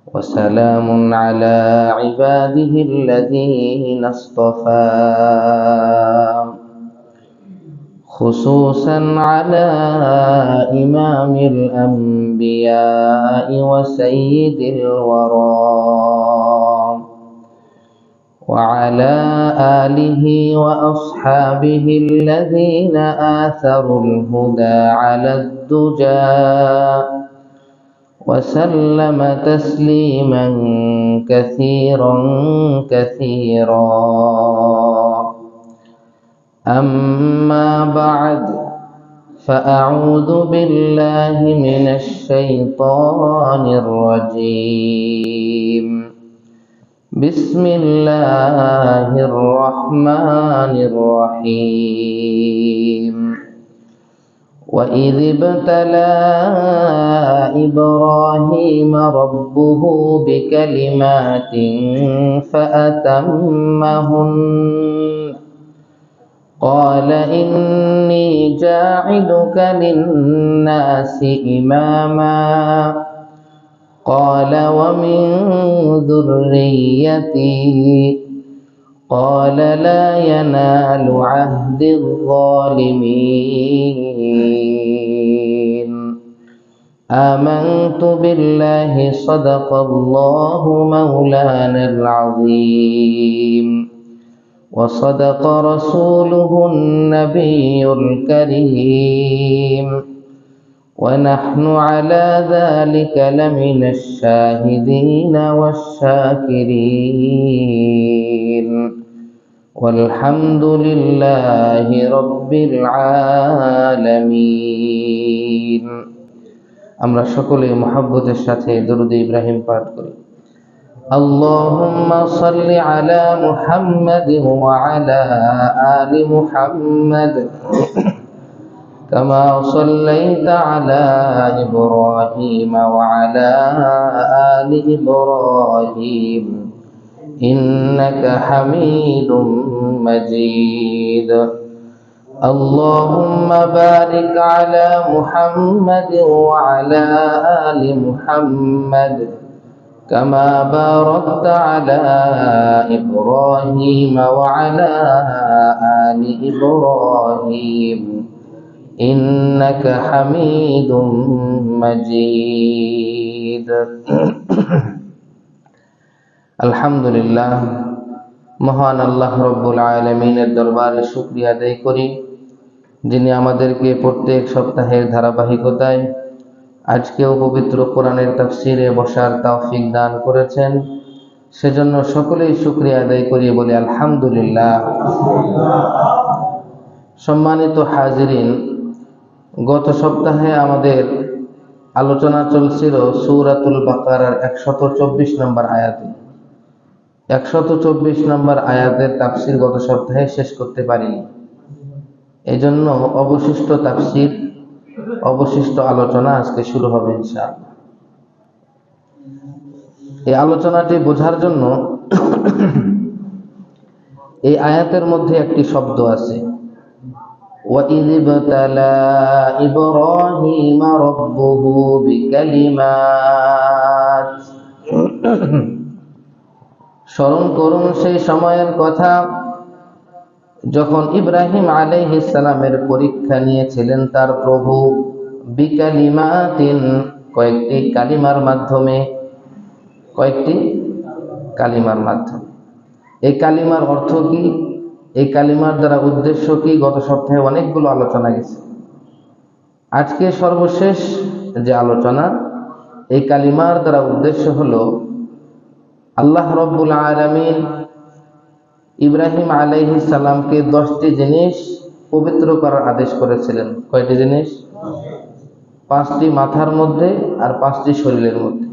وسلام على عباده الذين اصطفى خصوصا على إمام الأنبياء وسيد الورى وعلى آله وأصحابه الذين آثروا الهدى على الدجى وسلم تسليما كثيرا كثيرا. أما بعد، فأعوذ بالله من الشيطان الرجيم. بسم الله الرحمن الرحيم. وإذ ابتلى إبراهيم ربه بكلمات فأتمهن قال إني جاعلك للناس إماما قال ومن ذريتي قال لا ينال عهد الظالمين. آمنت بالله صدق الله مولانا العظيم وصدق رسوله النبي الكريم ونحن على ذلك لمن الشاهدين والشاكرين والحمد لله رب العالمين. আমরা সকলে মুহাব্বতের সাথে দরুদ ইব্রাহিম পাঠ করি। اللهم صل على محمد وعلى آل محمد كما صليت على إبراهيم وعلى آل إبراهيم إنك حميد مجيد. اللهم بارك على محمد وعلى آل محمد كما باركت على إبراهيم وعلى آل إبراهيم إنك حميد مجيد. আলহামদুলিল্লাহ, মহান আল্লাহ রব্বুল আলামিনের দরবারে শুকরিয়া আদায় করি, যিনি আমাদেরকে প্রত্যেক সপ্তাহের ধারাবাহিকতায় আজকেও পবিত্র কোরআনের তাফসিরে বসার তৌফিক দান করেছেন। সেজন্য সকলেই শুকরিয়া আদায় করি, বলি আলহামদুলিল্লাহ। সম্মানিত হাজিরিন, গত সপ্তাহে আমাদের আলোচনা চলছিল সূরাতুল বাকারার 124 নম্বর আয়াতে। 124 নম্বর আয়াতের তাফসির গত সপ্তাহে শেষ করতে পারিনি। এজন্য অবশিষ্ট তাফসির, অবশিষ্ট আলোচনা আজকে শুরু হবে ইনশাআল্লাহ। এই আলোচনাটি বোঝার জন্য এই আয়াতের মধ্যে একটি শব্দ আছে, وَإِذِ ابْتَلَى إِبْرَاهِيمَ رَبُّهُ بِكَلِمَاتٍ। স্মরণ করুন সেই সময়ের কথা যখন ইব্রাহিম আলাইহিস সালামের পরীক্ষা নিয়েছিলেন তার প্রভু বিকালিমাতিন, কয়েকটি কালিমার মাধ্যমে। কয়েকটি কালিমার মাধ্যমে। এই কালিমার অর্থ কি, এই কালিমার দ্বারা উদ্দেশ্য কি, গত সপ্তাহে অনেকগুলো আলোচনা গেছে। আজকে সর্বশেষ যে আলোচনা, এই কালিমার দ্বারা উদ্দেশ্য হলো আল্লাহ রব্বুল আলামিন ইব্রাহিম আলাইহিস সালামকে 10টি জিনিস পবিত্র করার আদেশ করেছিলেন। কয়টি জিনিস? 5টি মাথার মধ্যে আর 5টি শরীরের মধ্যে।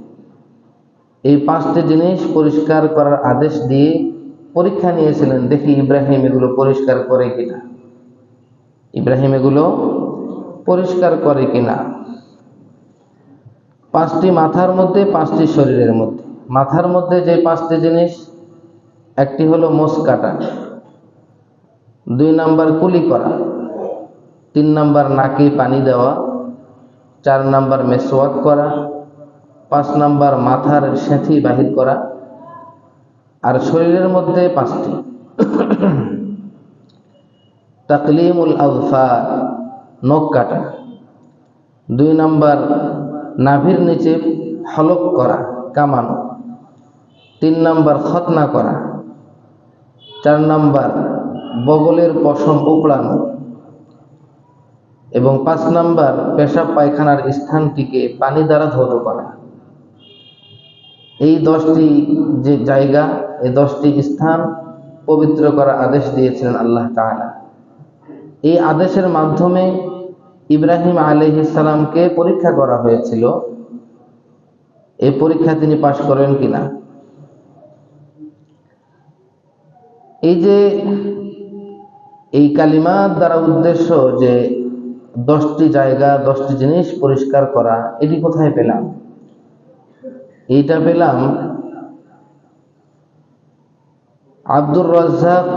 এই 5টি জিনিস পরিষ্কার করার আদেশ দিয়ে পরীক্ষা নিয়েছিলেন, দেখি ইব্রাহিম এগুলো পরিষ্কার করে কিনা, ইব্রাহিম এগুলো পরিষ্কার করে কিনা। 5টি মাথার মধ্যে, 5টি শরীরের মধ্যে। মাথার মধ্যে যে 5টি জিনিস, একটি হলো মোষ কাটা, 2 নাম্বার কুলি করা, 3 নাম্বার নাকে পানি দেওয়া, 4 নাম্বার মেসওয়াক করা, 5 নাম্বার মাথার সেঁথি বাহির করা, আর শরীরের মধ্যে 5টি। তাকলিমুল আযফার, নখ কাটা। 2 নাম্বার নাভির নিচে হলক করা, কামানো। 3 নাম্বার খতনা করা। 4 নাম্বার বগলের পশম উপড়ানো এবং 5 নাম্বার পেশাব পায়খানার স্থানটিকে পানি দ্বারা ধৌত করা। এই 10টি যে জায়গা, এই 10টি স্থান পবিত্র করার আদেশ দিয়েছিলেন আল্লাহ তাআলা। এই আদেশের মাধ্যমে ইব্রাহিম আলাইহিস সালামকে পরীক্ষা করা হয়েছিল। এই পরীক্ষা তিনি পাশ করেন কিনা। এই যে এই কালিমার দ্বারা উদ্দেশ্য যে 10টি জায়গা, 10টি জিনিস পরিষ্কার করা, এটি কোথায় পেলাম? এইটা পেলাম আব্দুর রাজ্জাক,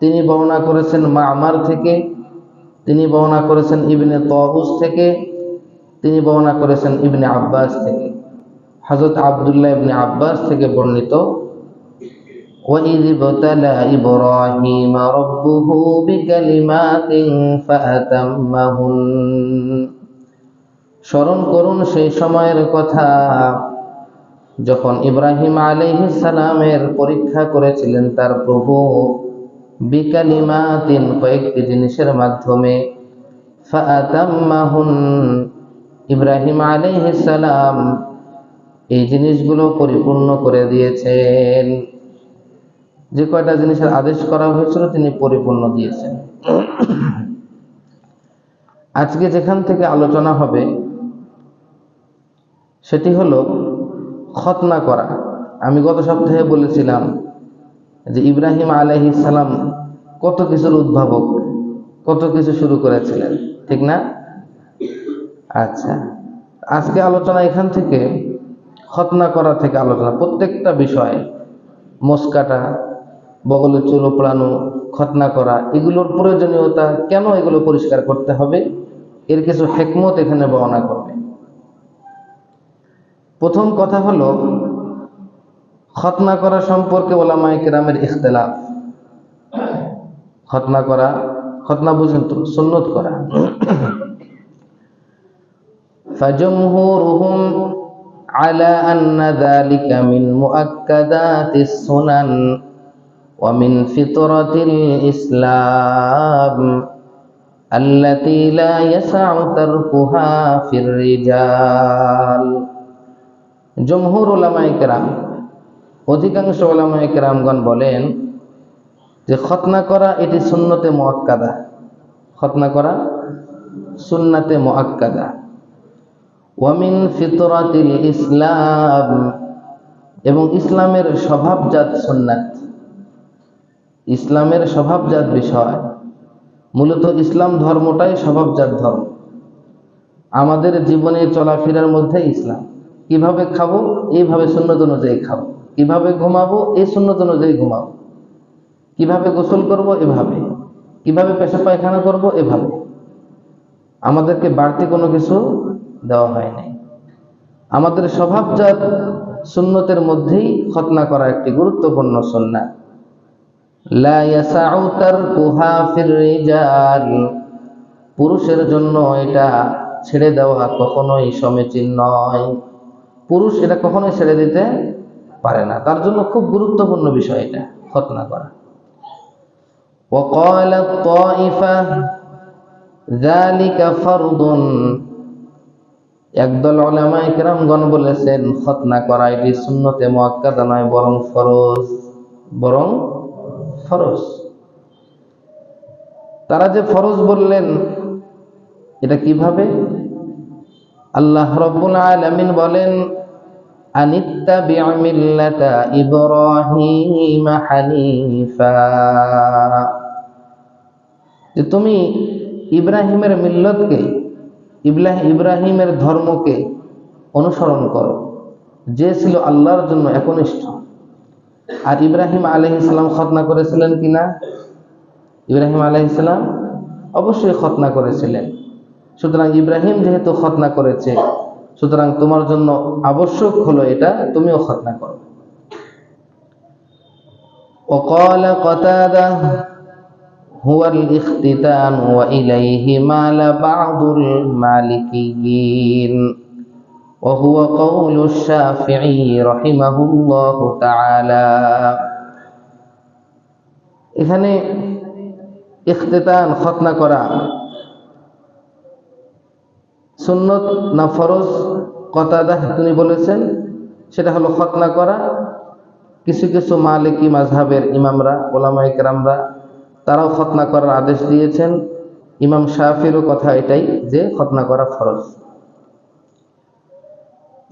তিনি বর্ণনা করেছেন মা'মার থেকে, তিনি বর্ণনা করেছেন ইবনে তাউস থেকে, তিনি বর্ণনা করেছেন ইবনে আব্বাস থেকে। হযরত আব্দুল্লাহ ইবনে আব্বাস থেকে বর্ণিত, وَإِذِ ابْتَلَى إِبْرَاهِيمَ رَبُّهُ بِكَلِمَاتٍ فَأَتَمَّهُنَّ। স্মরণ করুন সেই সময়ের কথা যখন ইব্রাহিম আলাইহিস সালামের পরীক্ষা করেছিলেন তার প্রভু বিকালিমাতিন, কয়েকটি জিনিসের মাধ্যমে। ফাআতাম্মাহুন, ইব্রাহিম আলাইহিস সালাম এই জিনিসগুলো পরিপূর্ণ করে দিয়েছেন। যে কয়টা জিনিসের আদেশ করা হয়েছিল তিনি পরিপূর্ণ দিয়েছেন। আজকে যেখান থেকে আলোচনা হবে সেটি হলো খতনা করা। আমি গত সপ্তাহে বলেছিলাম যে ইব্রাহিম আলাইহিস সালাম কত কিছুর উদ্ভাবক, কত কিছু শুরু করেছিলেন, ঠিক না? আচ্ছা, আজকে আলোচনা এখান থেকে খতনা করা থেকে আলোচনা। প্রত্যেকটা বিষয়, মোচ কাটা, বগলের চুল উপড়ানো, খতনা করা, এগুলোর প্রয়োজনীয়তা, কেন এগুলো পরিষ্কার করতে হবে, এর কিছু হিকমত এখানে বর্ণনা করবে। প্রথম কথা হলো খতনা করা সম্পর্কে উলামায়ে কেরামের ইখতিলাফ। খতনা করা, খতনা বুঝেন তো, সুন্নত করা। ফাজমহুরুহুম আলা আন্না যালিকা মিন মুআক্কাদাতিস সুনান ওয়া মিন ফিতরাতিল ইসলাম আল্লাতী লা ইয়াসআউ তারকুহা ফির রিজাল। জমহুর উলামায়ে কেরাম, অধিকাংশ উলামায়ে কেরামগণ বলেন যে খতনা করা এটি সুন্নতে মুআক্কাদা। খতনা করা সুন্নাতে মুআক্কাদা। ওয়া মিন ফিতরাতিল ইসলাম, এবং ইসলামের স্বভাবজাত সুন্নাত, ইসলামের স্বভাবজাত বিষয়। মূলত ইসলাম ধর্মটাই স্বভাবজাত ধর্ম। আমাদের জীবনে চলাফেরার মধ্যে ইসলাম। কিভাবে খাবো, এইভাবে সুন্নত অনুযায়ী খাবো। কিভাবে ঘুমাবো, এই সুন্নত অনুযায়ী ঘুমাবো। কিভাবে গোসল করব, এভাবে। কিভাবে পেশাব পায়খানা করব, এভাবে। আমাদেরকে বাড়তি কোনো কিছু দেওয়া হয় নাই। আমাদের স্বভাবজাত সুন্নতের মধ্যেই খতনা করা একটি গুরুত্বপূর্ণ সুন্নাত। লা ইয়াসআউ তারকুহা ফির রিজাল, পুরুষের জন্য এটা ছেড়ে দেওয়া কখনোই সমীচীন নয়। পুরুষ এটা কখনোই ছেড়ে দিতে পারে না, তার জন্য খুব গুরুত্বপূর্ণ বিষয় এটা খতনা করা। ওয়াকালাত তাইফা যালিকা ফারদুন, একদল উলামায়ে কেরামগণ বলেছেন খতনা করা এটি সুন্নতে মুআক্কাদা নয়, বরং ফরজ, বরং ফরজ। তারা যে ফরজ বললেন এটা কিভাবে? আল্লাহ রাব্বুল আলামিন বলেন আনিত্তাবি' মিল্লাতা ইব্রাহিম হানিফা, যে তুমি ইব্রাহিমের মিল্লতকে, ইব্রাহিমের ধর্মকে অনুসরণ করো, যে ছিল আল্লাহর জন্য একনিষ্ঠ। আর ইব্রাহিম আলাইহিস সালাম খতনা করেছিলেন কিনা? ইব্রাহিম আলাইহিস সালাম অবশ্যই খতনা করেছিলেন। সুতরাং ইব্রাহিম যেহেতু খতনা করেছে, সুতরাং তোমার জন্য আবশ্যক হলো এটা তুমিও খতনা করো। وقال قتادة هو الاختتان وإليه مال بعض المالكيين وهو قول الشافعي رحمه الله تعالى। এখানে ইখতিতান খতনা করা সুন্নত না ফরজ, কতাদা তিনি বলেছেন সেটা হলো খতনা করা। কিছু কিছু মালিকি মাযহাবের ইমামরা, ওলামায়ে কেরামরা তারাও খতনা করার আদেশ দিয়েছেন। ইমাম শাফিরও কথা এটাই যে খতনা করা ফরজ।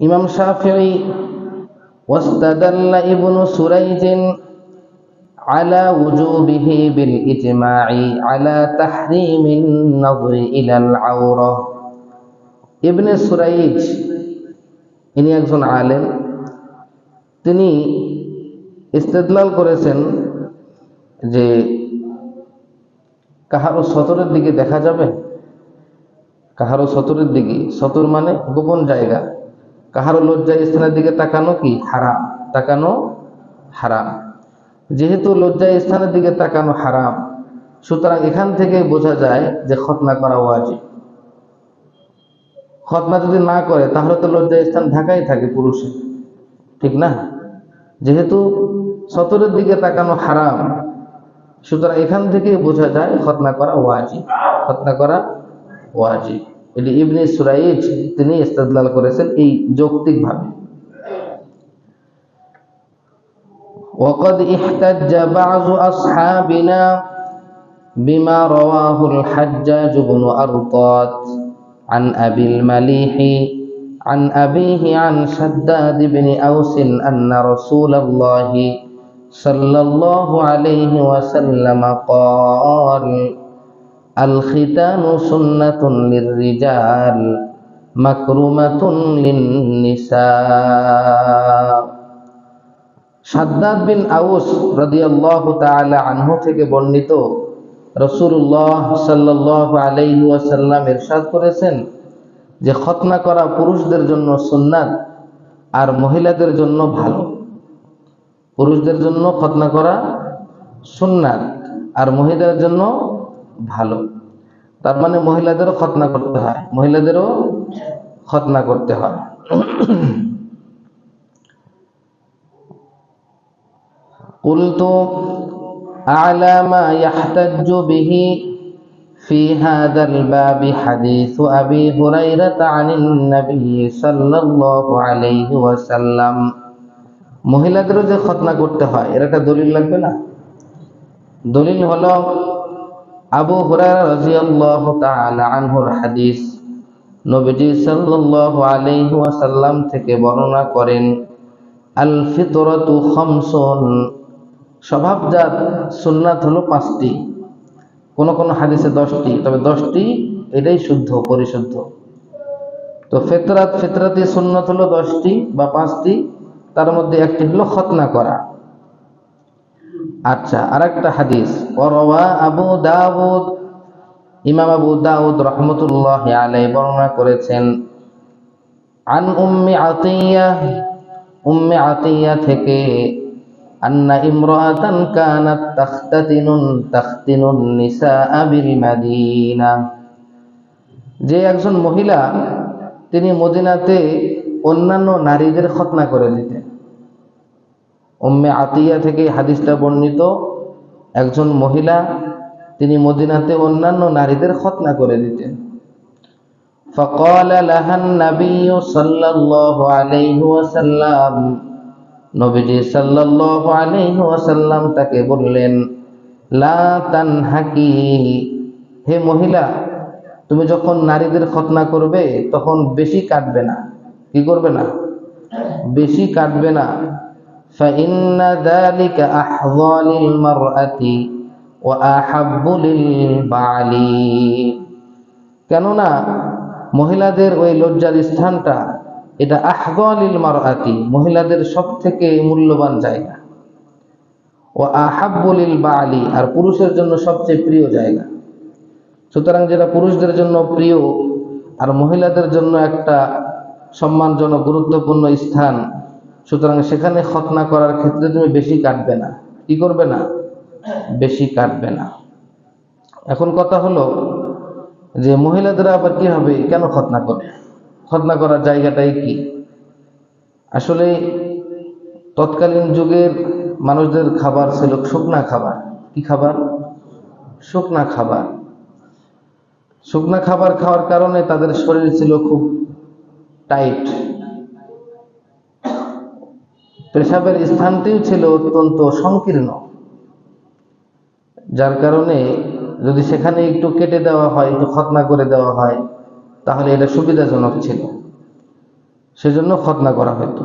ইমাম শাফিঈ ওয়াস্তাদাল্লা ইবনু সুরাইজ আলা উজুবিহি বিল ইজমা'i আলা তাহরিমিন নাযরি ইলাল আওরা। ইবনে সুরাইজ ইনি একজন আলেম, তিনি ইস্তেদলাল করেছেন যে কাহারো সতরের দিকে দেখা যাবে, কাহারো সতরের দিকে, সতর মানে গোপন জায়গা, কাহারো লজ্জা স্থানের দিকে তাকানো কি হারাম, তাকানো হারাম। যেহেতু লজ্জা স্থানের দিকে তাকানো হারাম, সুতরাং এখান থেকে বোঝা যায় যে খতনা করা ওয়াজিব। খতনা যদি না করে তাহলে তো লজ্জা স্থান ঢাকাই থাকে পুরুষের, ঠিক না? যেহেতু সতরের দিকে তাকানো হারাম, সুতরাং এখান থেকে বোঝা যায় খতনা করা ওয়াজিব, খতনা করা ওয়াজিব। এটি ইবনে সুরাইজ তিনি ইস্তেদলাল করেছেন এই যৌক্তিক ভাবে। وقد احتج بعض أصحابنا بما رواه الحجاج بن أرطات عن أبي المليح عن أبيه عن شداد بن أوس أن رسول الله صلى الله عليه وسلم قال الختان سنة للرجال مكرمة للنساء। শাদ্দাদ বিন আউস রাদিয়াল্লাহু তাআলা আনহু থেকে বর্ণিত, রাসূলুল্লাহ সাল্লাল্লাহু আলাইহি ওয়াসাল্লাম ইরশাদ করেছেন যে খতনা করা পুরুষদের জন্য সুন্নাত আর মহিলাদের জন্য ভালো। পুরুষদের জন্য খতনা করা সুন্নাত আর মহিলাদের জন্য ভালো। তার মানে মহিলাদেরও খতনা করতে হয়, মহিলাদেরও খতনা করতে হয়। قلت أعلى ما يحتج به في هذا الباب حديث أبي هريرة عن النبي صلى الله عليه وسلم। মহিলাদেরও যে খতনা করতে হয় এর একটা দলিল লাগবে না? দলিল হলো আবু হুরায়রা রাদিয়াল্লাহু তাআলা আনহুর হাদিস। নবীজি সাল্লাল্লাহু আলাইহি ওয়াসাল্লাম থেকে বর্ণনা করেন, আল ফিতরাতু খামসুন, স্বভাবজাত সুন্নাত হলো 5টি, কোন কোন হাদিসে 10টি, তবে 10টি এটাই শুদ্ধ পরিশুদ্ধ। তো ফিতরাতি সুন্নাত হলো 10টি বা 5টি, তার মধ্যে একটি হলো খতনা করা। আচ্ছা, আরেকটা হাদিস ওয়ারাওয়া আবু দাউদ, ইমাম আবু দাউদ রাহমাতুল্লাহি আলাইহি বর্ণনা করেছেন, আন উম্মি আতিয়া, উম্মে আতিয়া থেকে, আন্না ইমরাআতান কানাত তাখতিনুন নিসাআ বিল মাদিনা, যে একজন মহিলা তিনি মদিনাতে অন্যান্য নারীদের খতনা করে দিতেন। উম্মে আতিয়া থেকে হাদিসটা বর্ণিত, একজন মহিলা তিনি মদিনাতে অন্যান্য নারীদের খতনা করে দিতেন। ফাকালা লাহান নাবিয়্যু সাল্লাল্লাহু আলাইহি ওয়াসাল্লাম, নবীজি সাল্লাল্লাহু আলাইহি ওয়াসাল্লাম তাকে বললেন, লা তানহাকি, হে মহিলা তুমি যখন নারীদের খতনা করবে তখন বেশি কাটবে না। কি করবে না? বেশি কাটবে না। فإن ذلك أحظى للمرأة وأحب للبعل, কেননা মহিলাদের ওই লজ্জার স্থানটা এটা আহযা লিল মারআতি, মহিলাদের সবথেকে মূল্যবান জায়গা, ও আহাব্বু লিল বালি, আর পুরুষের জন্য সবচেয়ে প্রিয় জায়গা। সুতরাং যেটা পুরুষদের জন্য প্রিয় আর মহিলাদের জন্য একটা সম্মানজনক গুরুত্বপূর্ণ স্থান, সুতরাং সেখানে খতনা করার ক্ষেত্রে তুমি বেশি কাটবে না। কি করবে না? বেশি কাটবে না। এখন কথা হলো যে মহিলাদের আবার কি হবে, কেন খতনা করবে? খতনা করার জায়গাটাই কি? আসলে তৎকালীন যুগের মানুষদের খাবার ছিল শুকনা খাবার। কি খাবার? শুকনা খাবার। শুকনা খাবার খাওয়ার কারণে তাদের শরীর ছিল খুব টাইট, পেশাবের স্থানটিও ছিল অত্যন্ত সংকীর্ণ, যার কারণে যদি সেখানে একটু কেটে দেওয়া হয়, একটু খতনা করে দেওয়া হয়, তাহলে এটা সুবিধাজনক ছিল, সেজন্য খতনা করা হতো।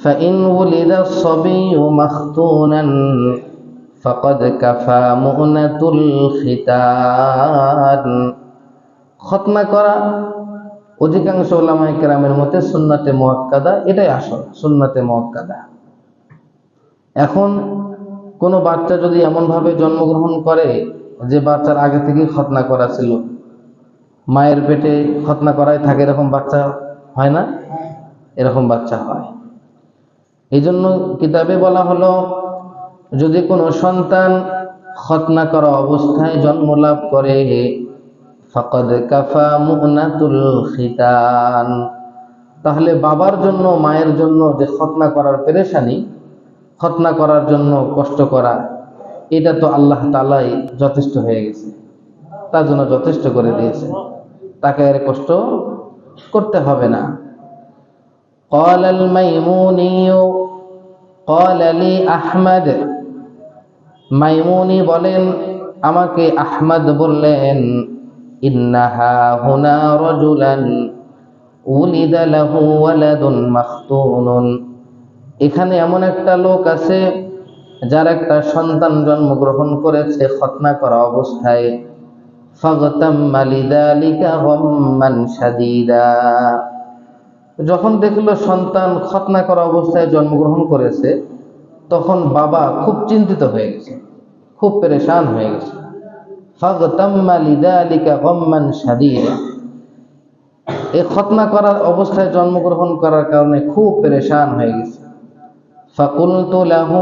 فإن ولد الصبي مختونا فقد كفى مؤنة الختان। খতনা করা অধিকাংশ উলামায়ে কেরামের মতে সুন্নাতে মুআক্কাদা, এটাই আসল সুন্নাতে মুআক্কাদা। এখন কোনো বাচ্চা যদি এমনভাবে জন্মগ্রহণ করে যে বাচ্চার আগে থেকেই খতনা করা ছিল, মায়ের পেটে খতনা করাই থাকে, এরকম বাচ্চা হয় না? এরকম বাচ্চা হয়। এই জন্য কিতাবে বলা হলো, যদি কোনো সন্তান খতনা করা অবস্থায় জন্ম লাভ করে ফাকাদ কাফা মুনাতুল খিতান, তাহলে বাবার জন্য মায়ের জন্য যে খতনা করার পেরেশানি, খতনা করার জন্য কষ্ট করা, এটা তো আল্লাহ তাআলাই যথেষ্ট হয়ে গেছে, তার জন্য যথেষ্ট করে দিয়েছে, তাকে আর কষ্ট করতে হবে না। قال الميموني قال لي أحمد। মাইমুনি বলেন, আমাকে আহমদ বললেন, ইন্নাহা হুনা রাজুলান উলিদা লাহু ওয়ালাদুন মাখতুনুন। এখানে এমন একটা লোক আছে যার একটা সন্তান জন্মগ্রহণ করেছে খতনা করা অবস্থায়। ফাগতাম্মা লিযালিকা গাম্মান শাদীদা। যখন দেখলো সন্তান খতনা করা অবস্থায় জন্মগ্রহণ করেছে, তখন বাবা খুব চিন্তিত হয়ে গেছে, খুব পেরেশান হয়ে গেছে। ফাগতাম্মা লিযালিকা গাম্মান শাদীদা, এই খতনা করার অবস্থায় জন্মগ্রহণ করার কারণে খুব পেরেশান হয়ে গেছে। ফাকুলতু লাহু,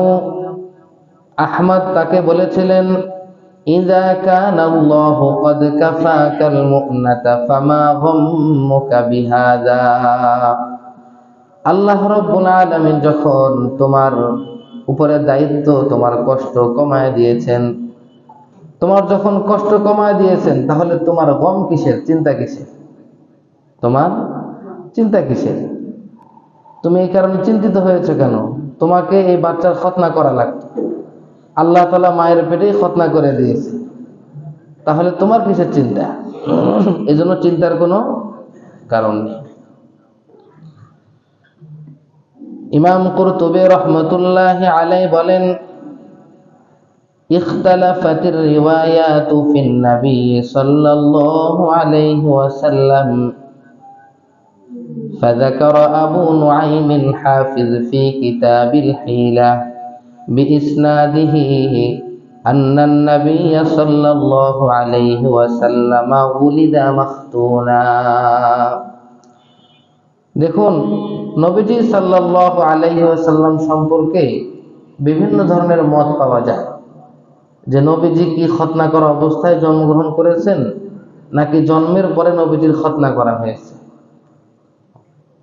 আহমদ তাকে বলেছিলেন, ইযা কানাল্লাহু ক্বাদ কাফাকাল মু'নাতা ফামা গাম্মুকা বিহাযা। আল্লাহ রাব্বুল আলামিন যখন তোমার উপরে দায়িত্ব, তোমার কষ্ট কমায় দিয়েছেন, তোমার যখন কষ্ট কমায় দিয়েছেন, তাহলে তোমার গম কিসের, চিন্তা কিসের? তোমার চিন্তা কিসের? তুমি এই কারণে চিন্তিত হয়েছে কেন? তোমাকে এই বাচ্চার খতনা করা লাগতো, আল্লাহ তাআলা মায়ের পেটেই খতনা করে দিয়েছে, তাহলে তোমার কিসের চিন্তা? এজন্য চিন্তার কোনো কারণ নেই। ইমাম কুরতুবী রাহমাতুল্লাহি আলাইহি বলেন, ইখতালাফাতির রিওয়ায়াতু ফিন নবী সাল্লাল্লাহু আলাইহি ওয়াসাল্লাম فذكر أبو نعيم الحافظ في كتاب الحيلة بإسناده أن النبي صلى الله عليه وسلم ولد مختونا। দেখুন, নবীজি সাল্লাল্লাহু আলাইহি ওয়াসাল্লাম সম্পর্কে বিভিন্ন ধরনের মত পাওয়া যায়, যে নবীজি কি খতনা করা অবস্থায় জন্মগ্রহণ করেছেন, নাকি জন্মের পরে নবীজির খতনা করা হয়েছে।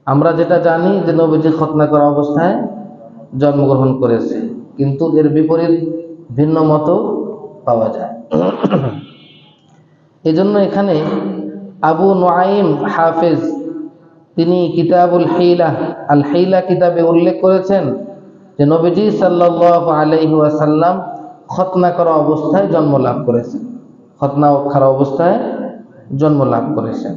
আমরা যেটা জানি যে নবীজি খতনা করা অবস্থায় জন্মগ্রহণ করেছে, কিন্তু এর বিপরীত ভিন্ন মত পাওয়া যায়। এজন্য এখানে আবু নুআইম হাফেজ তিনি কিতাবুল হিলা, আল হিলা কিতাবে উল্লেখ করেছেন যে নবীজি সাল্লাল্লাহু আলাইহি ওয়াসাল্লাম খতনা করা অবস্থায় জন্ম লাভ করেছেন, খতনা করা অবস্থায় জন্ম লাভ করেছেন।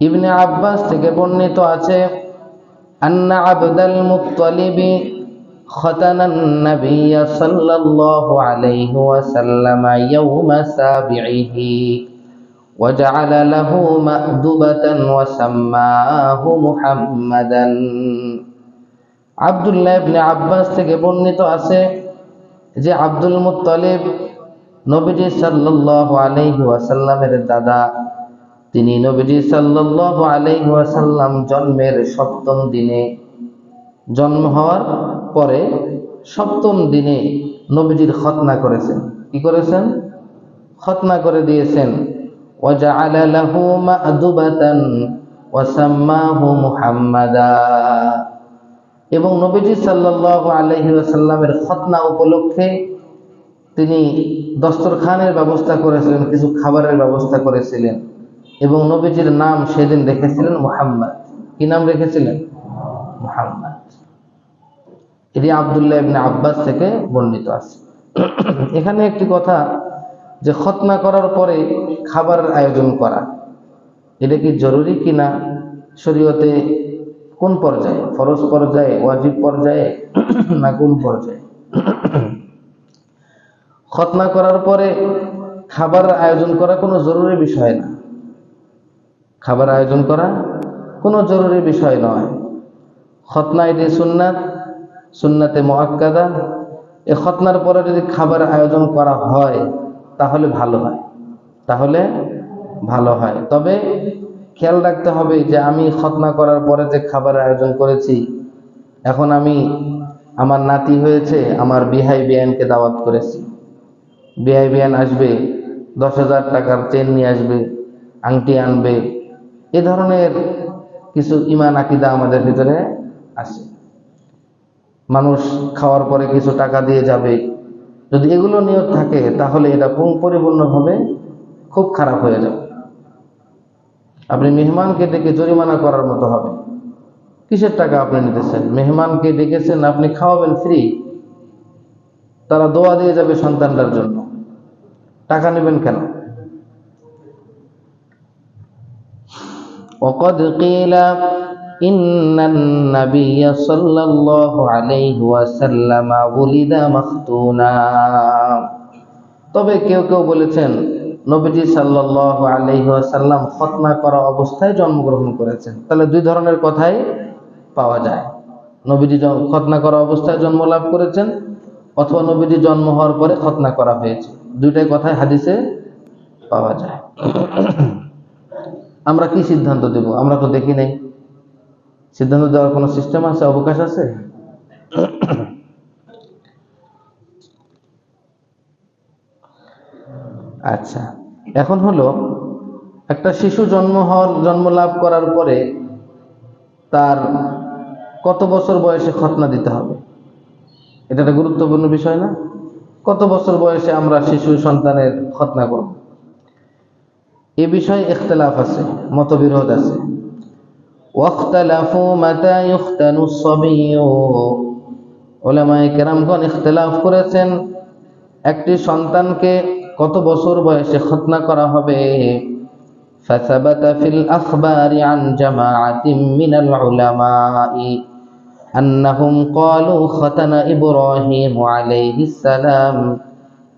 ইবনে আব্বাস থেকে বর্ণিত আছে, আন্না আবদাল মুত্তালিব খতানান নবী সাল্লাল্লাহু আলাইহি ওয়াসাল্লাম ইয়াওমা সাবিহি وجعل له مأدبة وسماه محمدا। আব্দুল্লাহ ইবনে আব্বাস থেকে বর্ণিত আছে যে আব্দুল মুত্তালিব নবীজি সাল্লাল্লাহু আলাইহি ওয়াসাল্লামের দাদা, তিনি নবীজি সাল্লাল্লাহু আলাইহি ওয়াসাল্লাম জন্মের সপ্তম দিনে, জন্ম হওয়ার পরে সপ্তম দিনে নবীজির খতনা করেছেন। কি করেছেন? খতনা করে দিয়েছেন। ওয়াজআলা লাহু মা'দুবাতান ওয়া সাম্মাহু মুহাম্মাদা। এবং নবীজি সাল্লাল্লাহু আলাইহি ওয়াসাল্লামের খতনা উপলক্ষে তিনি দস্তরখানের ব্যবস্থা করেছিলেন, কিছু খাবারের ব্যবস্থা করেছিলেন এবং নবীজির নাম সেদিন রেখেছিলেন মুহাম্মদ। কি নাম রেখেছিলেন? মুহাম্মদ। এটি আব্দুল্লাহ ইবনে আব্বাস থেকে বর্ণিত আছে। এখানে একটি কথা, যে খতনা করার পরে খাবারের আয়োজন করা, এটা কি জরুরি কিনা, শরীয়তে কোন পর্যায়ে, ফরজ পর্যায়ে, ওয়াজিব পর্যায়ে, না কোন পর্যায়ে? খতনা করার পরে খাবার আয়োজন করা কোনো জরুরি বিষয় না। খাবার আয়োজন করা কোনো জরুরি বিষয় নয়। খতনা এটি সুন্নাত, সুন্নাতে মুআক্কাদা। এই খতনার পরে যদি খাবার আয়োজন করা হয় তাহলে ভালো হয়, তাহলে ভালো হয়। তবে খেয়াল রাখতে হবে যে আমি খতনা করার পরে যে খাবার আয়োজন করেছি, এখন আমি আমার নাতি হয়েছে, আমার বিহাই বিয়ানকে দাওয়াত করেছি, বিহাই বিয়ান আসবে, 10,000 টাকার চেন নিয়ে আসবে, আংটি আনবে, এ ধরনের কিছু ইমান আকীদা আমাদের ভিতরে আছে। মানুষ খাওয়ার পরে কিছু টাকা দিয়ে যাবে, যদি এগুলো নিয়ত থাকে তাহলে এটা পরিপূর্ণভাবে খুব খারাপ হয়ে যাবে। আপনি মেহমানকে ডেকে জরিমানা করার মতো হবে। কিসের টাকা আপনি নিতেছেন? মেহমানকে ডেকেছেন, আপনি খাওয়াবেন ফ্রি, তারা দোয়া দিয়ে যাবে সন্তানটার জন্য, টাকা নেবেন কেন? وقد قيل إن النبي صلى الله عليه وسلم ولد مختونا। তবে কেউ কেউ বলেছেন নবীজি সাল্লাল্লাহু আলাইহি ওয়াসাল্লাম খতনা করা অবস্থায় জন্মগ্রহণ করেছেন। তাহলে দুই ধরনের কথাই পাওয়া যায়। নবীজি খতনা করা অবস্থায় জন্ম লাভ করেছেন, অথবা নবীজি জন্ম হওয়ার পরে খতনা করা হয়েছে। দুইটাই কথাই হাদিসে পাওয়া যায়। আমরা কি সিদ্ধান্ত দেব? আমরা তো দেখি নাই। সিদ্ধান্ত দেওয়ার কোনো সিস্টেম আছে, অবকাশ আছে? আচ্ছা, এখন হলো একটা শিশু জন্ম লাভ করার পরে তার কত বছর বয়সে খতনা দিতে হবে? এটা একটা গুরুত্বপূর্ণ বিষয় না? কত বছর বয়সে আমরা শিশু সন্তানের খতনা করব? এ বিষয়ে ইখতিলাফ আছে, মতবিরোধ আছে। ওয়াখতালাফু মাতা ইখতানু সাবিয়্যু। উলামায়ে কেরামগণ ইখতিলাফ করেছেন একটি সন্তানকে কত বছর বয়সে খতনা করা হবে। ফাসাবাতা ফিল আখবারি আন জামাআতিন মিনাল উলামা'i আন্নাহুম ক্বালু খাতানা ইব্রাহিম আলাইহিস সালাম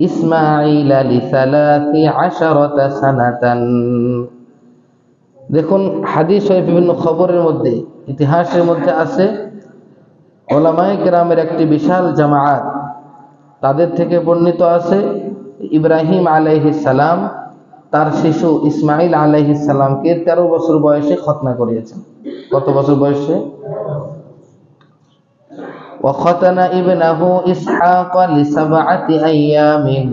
ইসমাঈল লি 13 সানাতান। দেখুন, হাদিস ও বিভিন্ন খবরের মধ্যে, ইতিহাসের মধ্যে আছে উলামায়ে কেরামের একটি বিশাল জামাআত, তাদের থেকে বর্ণিত আছে ইব্রাহিম আলাইহিস সালাম তার শিশু ইসমাঈল আলাইহিস সালামকে 13 বছর বয়সে খতনা করিয়েছেন। কত বছর বয়সে? ওয়া খাতানা ইবনাহু ইসহাক লি 7 আইয়ামিন।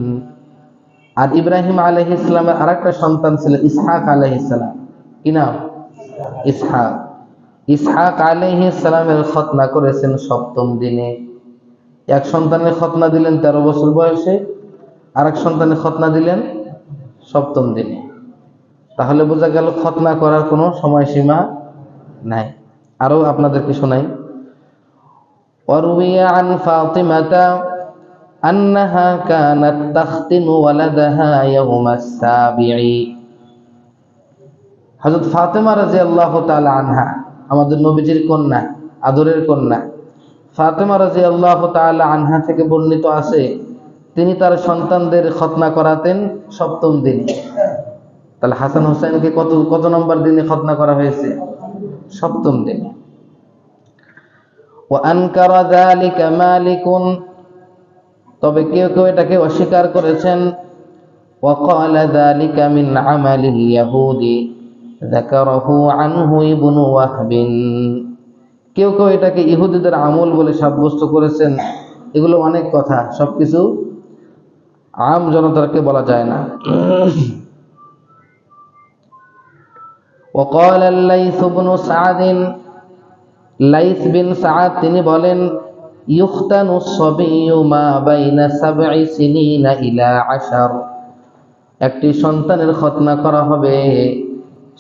আর ইব্রাহিম আলাইহিস সালামের আরেকটা সন্তান ছিল ইসহাক আলাইহিস সালাম। কি নাম? ইসহাক। ইসহাক আলাইহিস সালামের খতনা করেছেন 7ম দিনে। এক সন্তানের খতনা দিলেন 13 বছর বয়সে, আরেক সন্তানের খতনা দিলেন 7ম দিনে। তাহলে বোঝা গেল খতনা করার কোনো সময়সীমা নাই। আরো আপনাদেরকে শোনাই। ওয়ারুইয়া আন ফাতিমাতা আন্নাহা কানাত তাখতিনু ওয়ালাদাহা ইয়াওমাস সাবিঈ। হযরত ফাতিমা রাদিয়াল্লাহু তাআলা আনহা, আমাদের নবীজির কন্যা, আদরের কন্যা ফাতিমা রাদিয়াল্লাহু তাআলা আনহা থেকে বর্ণিত আছে তিনি তার সন্তানদের খতনা করাতেন 7ম দিনে। তাহলে হাসান হোসেনকে কত নম্বর দিনে খতনা করা হয়েছে? 7ম দিনে। ওয়া আনকারা যালিকা মালিকুন। তবে কেউ কেউ এটাকে অস্বীকার করেছেন وقال ذلك من عمل اليهود ذكره عنه ابن وهب। কেউ কেউ এটাকে ইহুদিদের আমল বলে সাব্যস্ত করেছেন। এগুলো অনেক কথা, সবকিছু আম জনতাকে বলা যায় না। وقال الليث بن سعد লাইস বিন সাআদ তিনি বলেন ইউখতানু সবিয়্যু মা বাইনা 7 সিনিনা ইলা 10। একটি সন্তানের খতনা করা হবে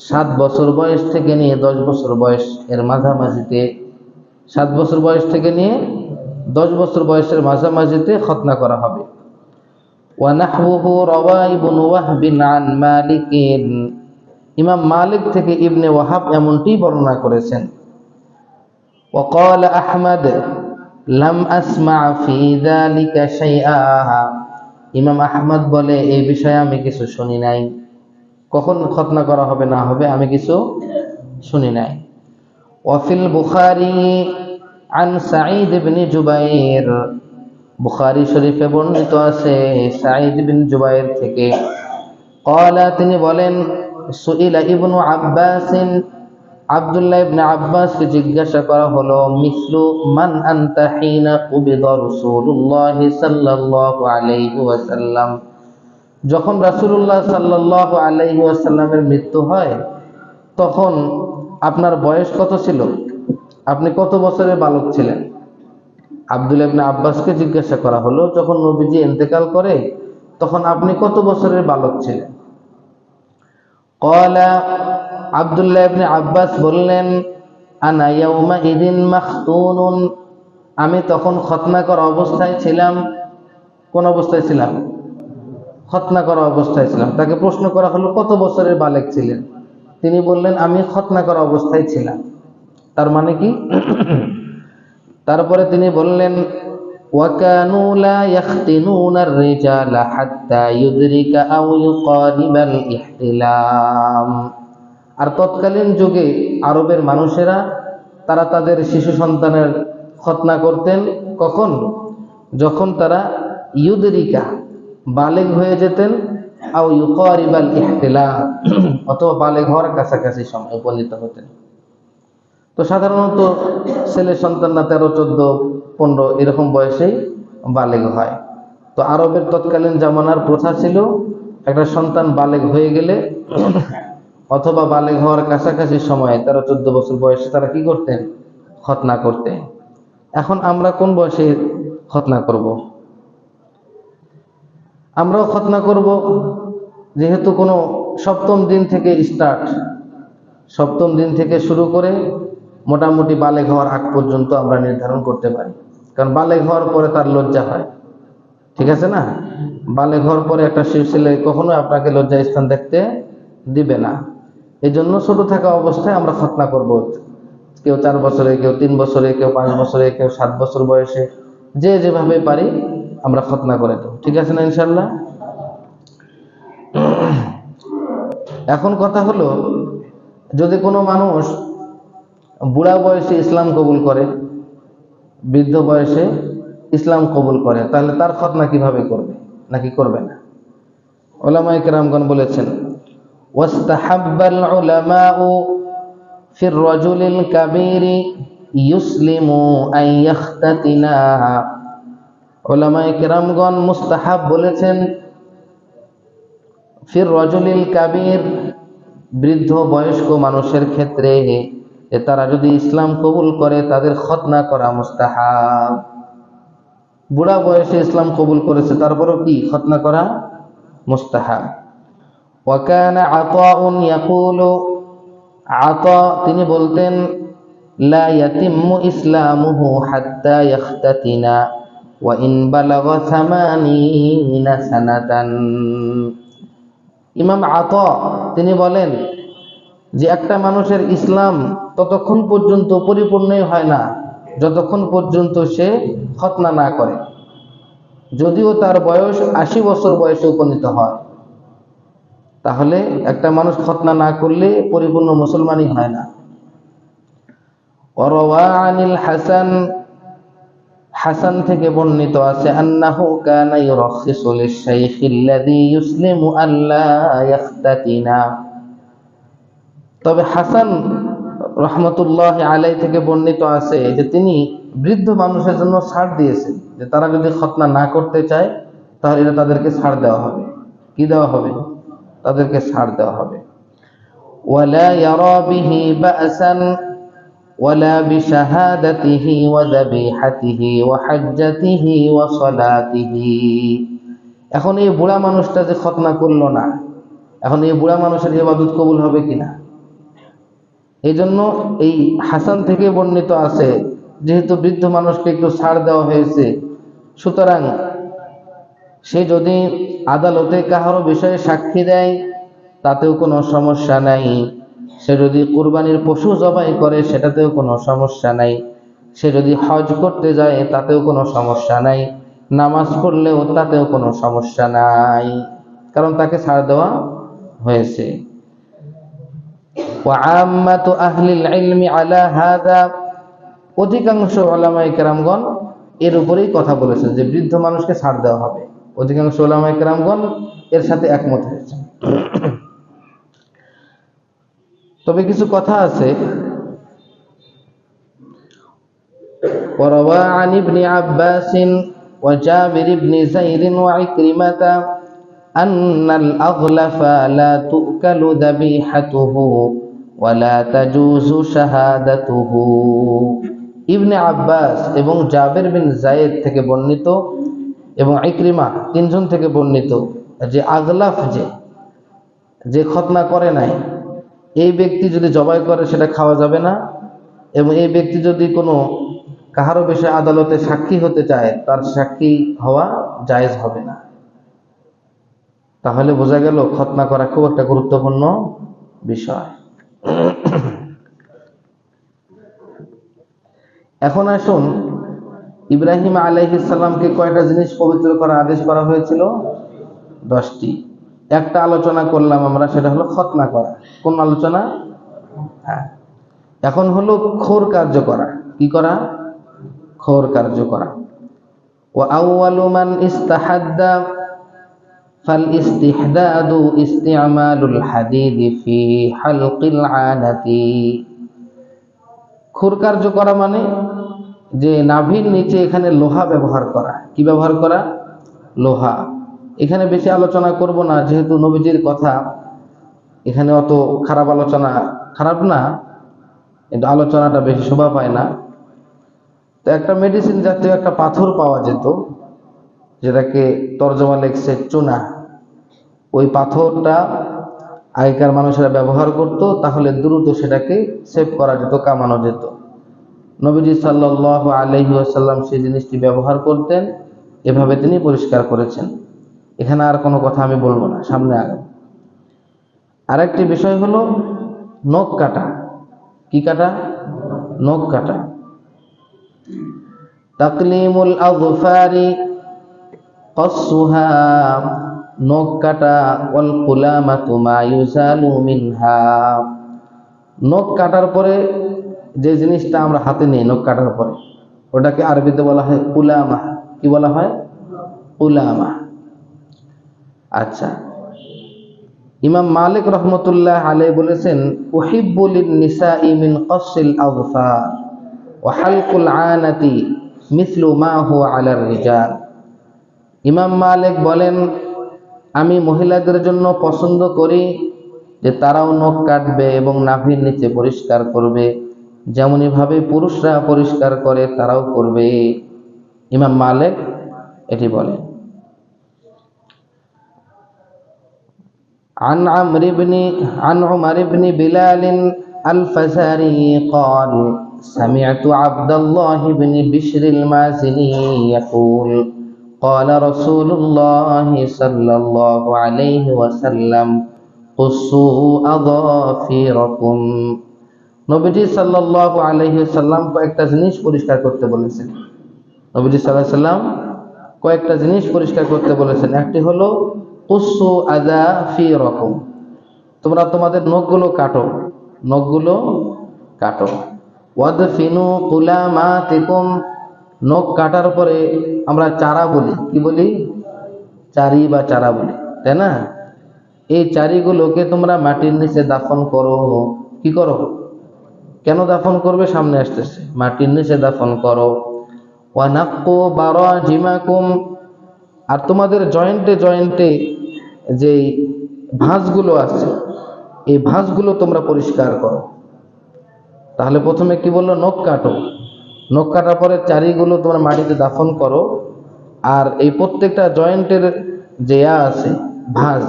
7 বছর বয়স থেকে নিয়ে 10 বছর বয়স এর মাঝামাঝিতে। 7 বছর বয়স থেকে নিয়ে 10 বছর বয়সের মাঝামাঝিতে খতনা করা হবে। ওয়া নাহওহু রাওয়া ইবনু ওয়াহব আন মালিক। ইমাম মালিক থেকে ইবনে ওয়াহাব এমনটি বর্ণনা করেছেন। وقال أحمد لم أسمع في ذلك شيئا। ইমাম আহমদ বলে এই বিষয়ে আমি কিছু শুনি নাই, কখন খতনা করা হবে না হবে আমি কিছু শুনি নাই। ওয়াফিল বুখারী আন সাঈদ ইবনে জুবাইর। বুখারী শরীফে বর্ণিত আছে সাঈদ বিন জুবাইর থেকে। قال তিনি বলেন সুইলা ইবনু আব্বাস, আব্দুল্লাহ ইবনে আব্বাসকে জিজ্ঞাসা করা হলো মিসলু মান আনতা হিনা কুবিদা রাসূলুল্লাহ সাল্লাল্লাহু আলাইহি ওয়াসাল্লাম। যখন রাসূলুল্লাহ সাল্লাল্লাহু আলাইহি ওয়াসাল্লামের মৃত্যু হয় তখন আপনার বয়স কত ছিল, আপনি কত বছরের বালক ছিলেন? আব্দুল্লাহ ইবনে আব্বাসকে জিজ্ঞাসা করা হলো যখন নবীজি ইন্তেকাল করে তখন আপনি কত বছরের বালক ছিলেন? ক্বালা আব্দুল্লাহ ইবনে আব্বাস বললেন আনা ইয়াউমা ইদিন মাখতুনুন। আমি তখন খতনা করা অবস্থায় ছিলাম। কোন অবস্থায় ছিলাম? খতনা করা অবস্থায় ছিলাম। তাকে প্রশ্ন করা হলো কত বছরের বালেক ছিলেন? তিনি বললেন আমি খতনা করা অবস্থায় ছিলাম। তার মানে কি? তারপরে তিনি বললেন ওয়াকানু লা ইয়াখতিনুনা আর-রিজালা হাত্তা ইউদরিকা আও ইউকারিবাল ইহতিলাম। আর তৎকালীন যুগে আরবের মানুষেরা তারা তাদের শিশু সন্তানের খতনা করতেন কখন? যখন তারা ইউদরিকা বালেগ হয়ে যেতেন, আও ইউকারিবাল ইহতিলাম অথবা বালেগ হওয়ার কাছাকাছি সময় উপনীত হতেন। তো সাধারণত ছেলে সন্তানরা 13, 14, 15 এরকম বয়সেই বালেগ হয়। তো আরবের তৎকালীন জামানার প্রথা ছিল একটা সন্তান বালেগ হয়ে গেলে অথবা বালেগ হওয়ার কাছাকাছি সময়ে 13, 14 বছর বয়সে তারা কি করতেন? খতনা করতেন। এখন আমরা কোন বয়সে খতনা করব? আমরাও খতনা করব যেহেতু কোনো সপ্তম দিন থেকে স্টার্ট, সপ্তম দিন থেকে শুরু করে মোটামুটি বালেগ হওয়ার আগ পর্যন্ত আমরা নির্ধারণ করতে পারি। কারণ বালেগ হওয়ার পরে তার লজ্জা হয়, ঠিক আছে না? বালেগ হওয়ার পরে একটা শিশু ছেলে কখনো আপনাকে লজ্জা স্থান দেখতে দিবে না। এই জন্য ছোট থাকা অবস্থায় আমরা খতনা করব। কেউ 4 বছরে, কেউ 3 বছরে, কেউ 5 বছরে, কেউ 7 বছর বয়সে, যে যেভাবে পারি আমরা খতনা করে দেব, ঠিক আছে না ইনশাল্লাহ? এখন কথা হলো যদি কোনো মানুষ বুড়া বয়সে ইসলাম কবুল করে, বৃদ্ধ বয়সে ইসলাম কবুল করে, তাহলে তার খতনা কিভাবে করবে নাকি করবে না? উলামায়ে কেরামগণ বলেছেন ওয়াস্তাহাব্বাল উলামাউ ফির রাজুলিল কাবীরি ইউসলিমু আন ইয়াখতাতিনা। উলামায়ে কেরামগণ মুস্তাহাব বলেছেন ফির রাজুলিল কাবীর, বৃদ্ধ বয়স্ক মানুষের ক্ষেত্রে তারা যদি ইসলাম কবুল করে তাদের খতনা করা মুস্তাহাব। বুড়া বয়সে ইসলাম কবুল করেছে তারপরেও কি খতনা করা মুস্তাহাব। ওয়া কানা আতাউন ইয়াকুলু, আতা তিনি বলতেন লা ইয়াতিম্মু ইসলামুহু হাত্তা ইয়াখতাতিনা ওয়া ইন বালাগা 80 সানাতান। ইমাম আতা তিনি বলেন যে একটা মানুষের ইসলাম ততক্ষণ পর্যন্ত পরিপূর্ণই হয় না যতক্ষণ পর্যন্ত সে খতনা না করে, যদিও তার বয়স 80 বছর বয়সে উপনীত হয়। তাহলে একটা মানুষ খতনা না করলে পরিপূর্ণ মুসলমানই হয় না। ওয়ারাওয়া আনিল হাসান, হাসান থেকে বর্ণিত আছে আন্নাহু কানা ইউরাখিসু লিশ-শাইখিল্লাযী ইউসলিমু আল্লা ইয়াখতাতিনা। তবে হাসান রহমতুল্লাহ আলাইহি থেকে বর্ণিত আছে যে তিনি বৃদ্ধ মানুষের জন্য ছাড় দিয়েছেন, যে তারা যদি খতনা না করতে চায় তাহলে এটা তাদেরকে ছাড় দেওয়া হবে। কি দেওয়া হবে? তাদেরকে ছাড় দেওয়া হবে। ওয়ালা ইয়ারা বিহি বা'সান ওয়ালা বিশাহাদাতিহি ওয়া যাবিহাতিহি ওয়া হাজ্জাতিহি ওয়া সালাতিহি। এখন এই বুড়া মানুষটা যে খতনা করলো না, এখন এই বুড়া মানুষের ইবাদত কবুল হবে কিনা? এই জন্য এই হাসান থেকে বর্ণিত আছে যেহেতু বৃদ্ধ মানুষকে একটু ছাড় দেওয়া হয়েছে, সুতরাং সে যদি আদালতে কাহারো বিষয়ে সাক্ষী দেয় তাতেও কোনো সমস্যা নাই, সে যদি কুরবানির পশু জবাই করে সেটাতেও কোনো সমস্যা নাই, সে যদি হজ করতে যায় তাতেও কোনো সমস্যা নাই, নামাজ পড়লেও তাতেও কোনো সমস্যা নাই, কারণ তাকে ছাড় দেওয়া হয়েছে। وعامة أهل العلم على هذا, অধিকাংশ উলামায়ে কেরামগণ এর উপরেই কথা বলেছেন যে বৃদ্ধ মানুষকে ছাড় দেওয়া হবে। অধিকাংশ উলামায়ে কেরামগণ এর সাথে একমত হয়েছেন। তবে কিছু কথা আছে। وروى عن ابن عباس وجابر بن زيد وعكرمة أن الأغلف لا تؤكل ذبيحته ولا تجوز شهادته। ইবনে আব্বাস এবং জাবের বিন যায়েদ থেকে বর্ণিত এবং ইকরিমা তিনজন থেকে বর্ণিত যে আগলাফ যে খতনা করে নাই, এই ব্যক্তি যদি জবাই করে সেটা খাওয়া যাবে না, এবং এই ব্যক্তি যদি কোনো কাহারো বিষয়ে আদালতে সাক্ষী হতে চায় তার সাক্ষী হওয়া জায়েজ হবে না। তাহলে বোঝা গেল খতনা করা খুব একটা গুরুত্বপূর্ণ বিষয়। এখন আসুন, ইব্রাহিম আলাইহিস সালামকে কয়টা জিনিস পবিত্র করার আদেশ করা হয়েছিল? 10টি। একটা আলোচনা করলাম আমরা, সেটা হলো খতনা করা। কোন আলোচনা? হ্যাঁ, এখন হলো খোর কার্য করা। কি করা? খোর কার্য করা। ওয়া আউয়ালু মান ইস্তাহাদ্দা ফাল ইস্তিহদাদু ইস্তিমালুল হাদিদ ফি হালকিল আনাতি। খোর কার্য করা মানে যে নাভির নিচে এখানে লোহা ব্যবহার করা। কি ব্যবহার করা? লোহা। এখানে বেশি আলোচনা করব না, যেহেতু নবীজির কথা, এখানে অত খারাপ আলোচনা, খারাপ না কিন্তু আলোচনাটা বেশি শোভা পায় না। তো একটা মেডিসিন জাতীয় একটা পাথর পাওয়া যেত, যেটাকে তর্জমা লেখছে চুনা। ওই পাথরটা আগেকার মানুষেরা ব্যবহার করত, তাহলে দ্রুত সেটাকে সেভ করা যেত, কামানো যেত। নবীজি সাল্লাল্লাহু আলাইহি ওয়াসাল্লাম সেই জিনিসটি ব্যবহার করতেন, এভাবে তিনি পরিষ্কার করেছেন। এখানে আর কোনো কথা আমি বলবো না, সামনে আগে। আরেকটি বিষয় হলো নখ কাটা। কি কাটা? নখ কাটা। তাকলিমুল আযফারি কসসুহা, নখ কাটা। ওয়াল কুলামাতু মা ইউজালু মিনহা, নখ কাটার পরে যে জিনিসটা আমরা হাতে নিই নখ কাটার পরে, ওটাকে আরবিতে বলা হয় কুলামা। কি বলা হয়? কুলামা। আচ্ছা, ইমাম মালিক রহমতুল্লাহ আলাইহি বলেছেন, উহিব্বু লিন-নিসাই মিন কসসিল আযফার ওয়া হালকুল আনাতি মিসলু মা হুয়া আলার রিজাল। ইমাম মালিক বলেন, আমি মহিলাদের জন্য পছন্দ করি যে তারাও নখ কাটবে এবং নাভির নিচে পরিষ্কার করবে, যেমনই ভাবে পুরুষরা পরিষ্কার করে তারাও করবে। ইমাম মালিক এটি বলেন। عن عمر بن بلال الفزاري قال سمعت عبد الله بن بشر المازني يقول قال رسول الله صلى الله عليه وسلم قصوا أظافركم। নবীজি সাল্লাল্লাহু আলাইহি ওয়াসাল্লাম কয়েকটা জিনিস পরিষ্কার করতে বলেছেন। নবীজি সাল্লাল্লাহু আলাইহি ওয়াসাল্লাম কয়েকটা জিনিস পরিষ্কার করতে বলেছেন। একটি হলো কুসু আযাফিরাকুম, তোমরা তোমাদের নখগুলো কাটো, নখগুলো কাটো। ওয়াদফিনু কুলামাতিকুম নখ কাটার পরে আমরা চারা বলি, কি বলি? চারি বা চারা বলি, তাই না? এই চারিগুলোকে তোমরা মাটির নিচে দাফন করো। কি করো? কেন দাফন করবে? সামনে আসতেছে। মাটির নিচে দাফন করো। ওয়ানাক্কু বারাজিমাকুম, আর তোমাদের জয়েন্টে জয়েন্টে যে ভাঁজগুলো আছে এই ভাঁজগুলো তোমরা পরিষ্কার করো। তাহলে প্রথমে কি বললো? নখ কাটো। নখ কাটার পরে চারিগুলো তোমরা মাটিতে দাফন করো, আর এই প্রত্যেকটা জয়েন্টের যে আছে ভাঁজ,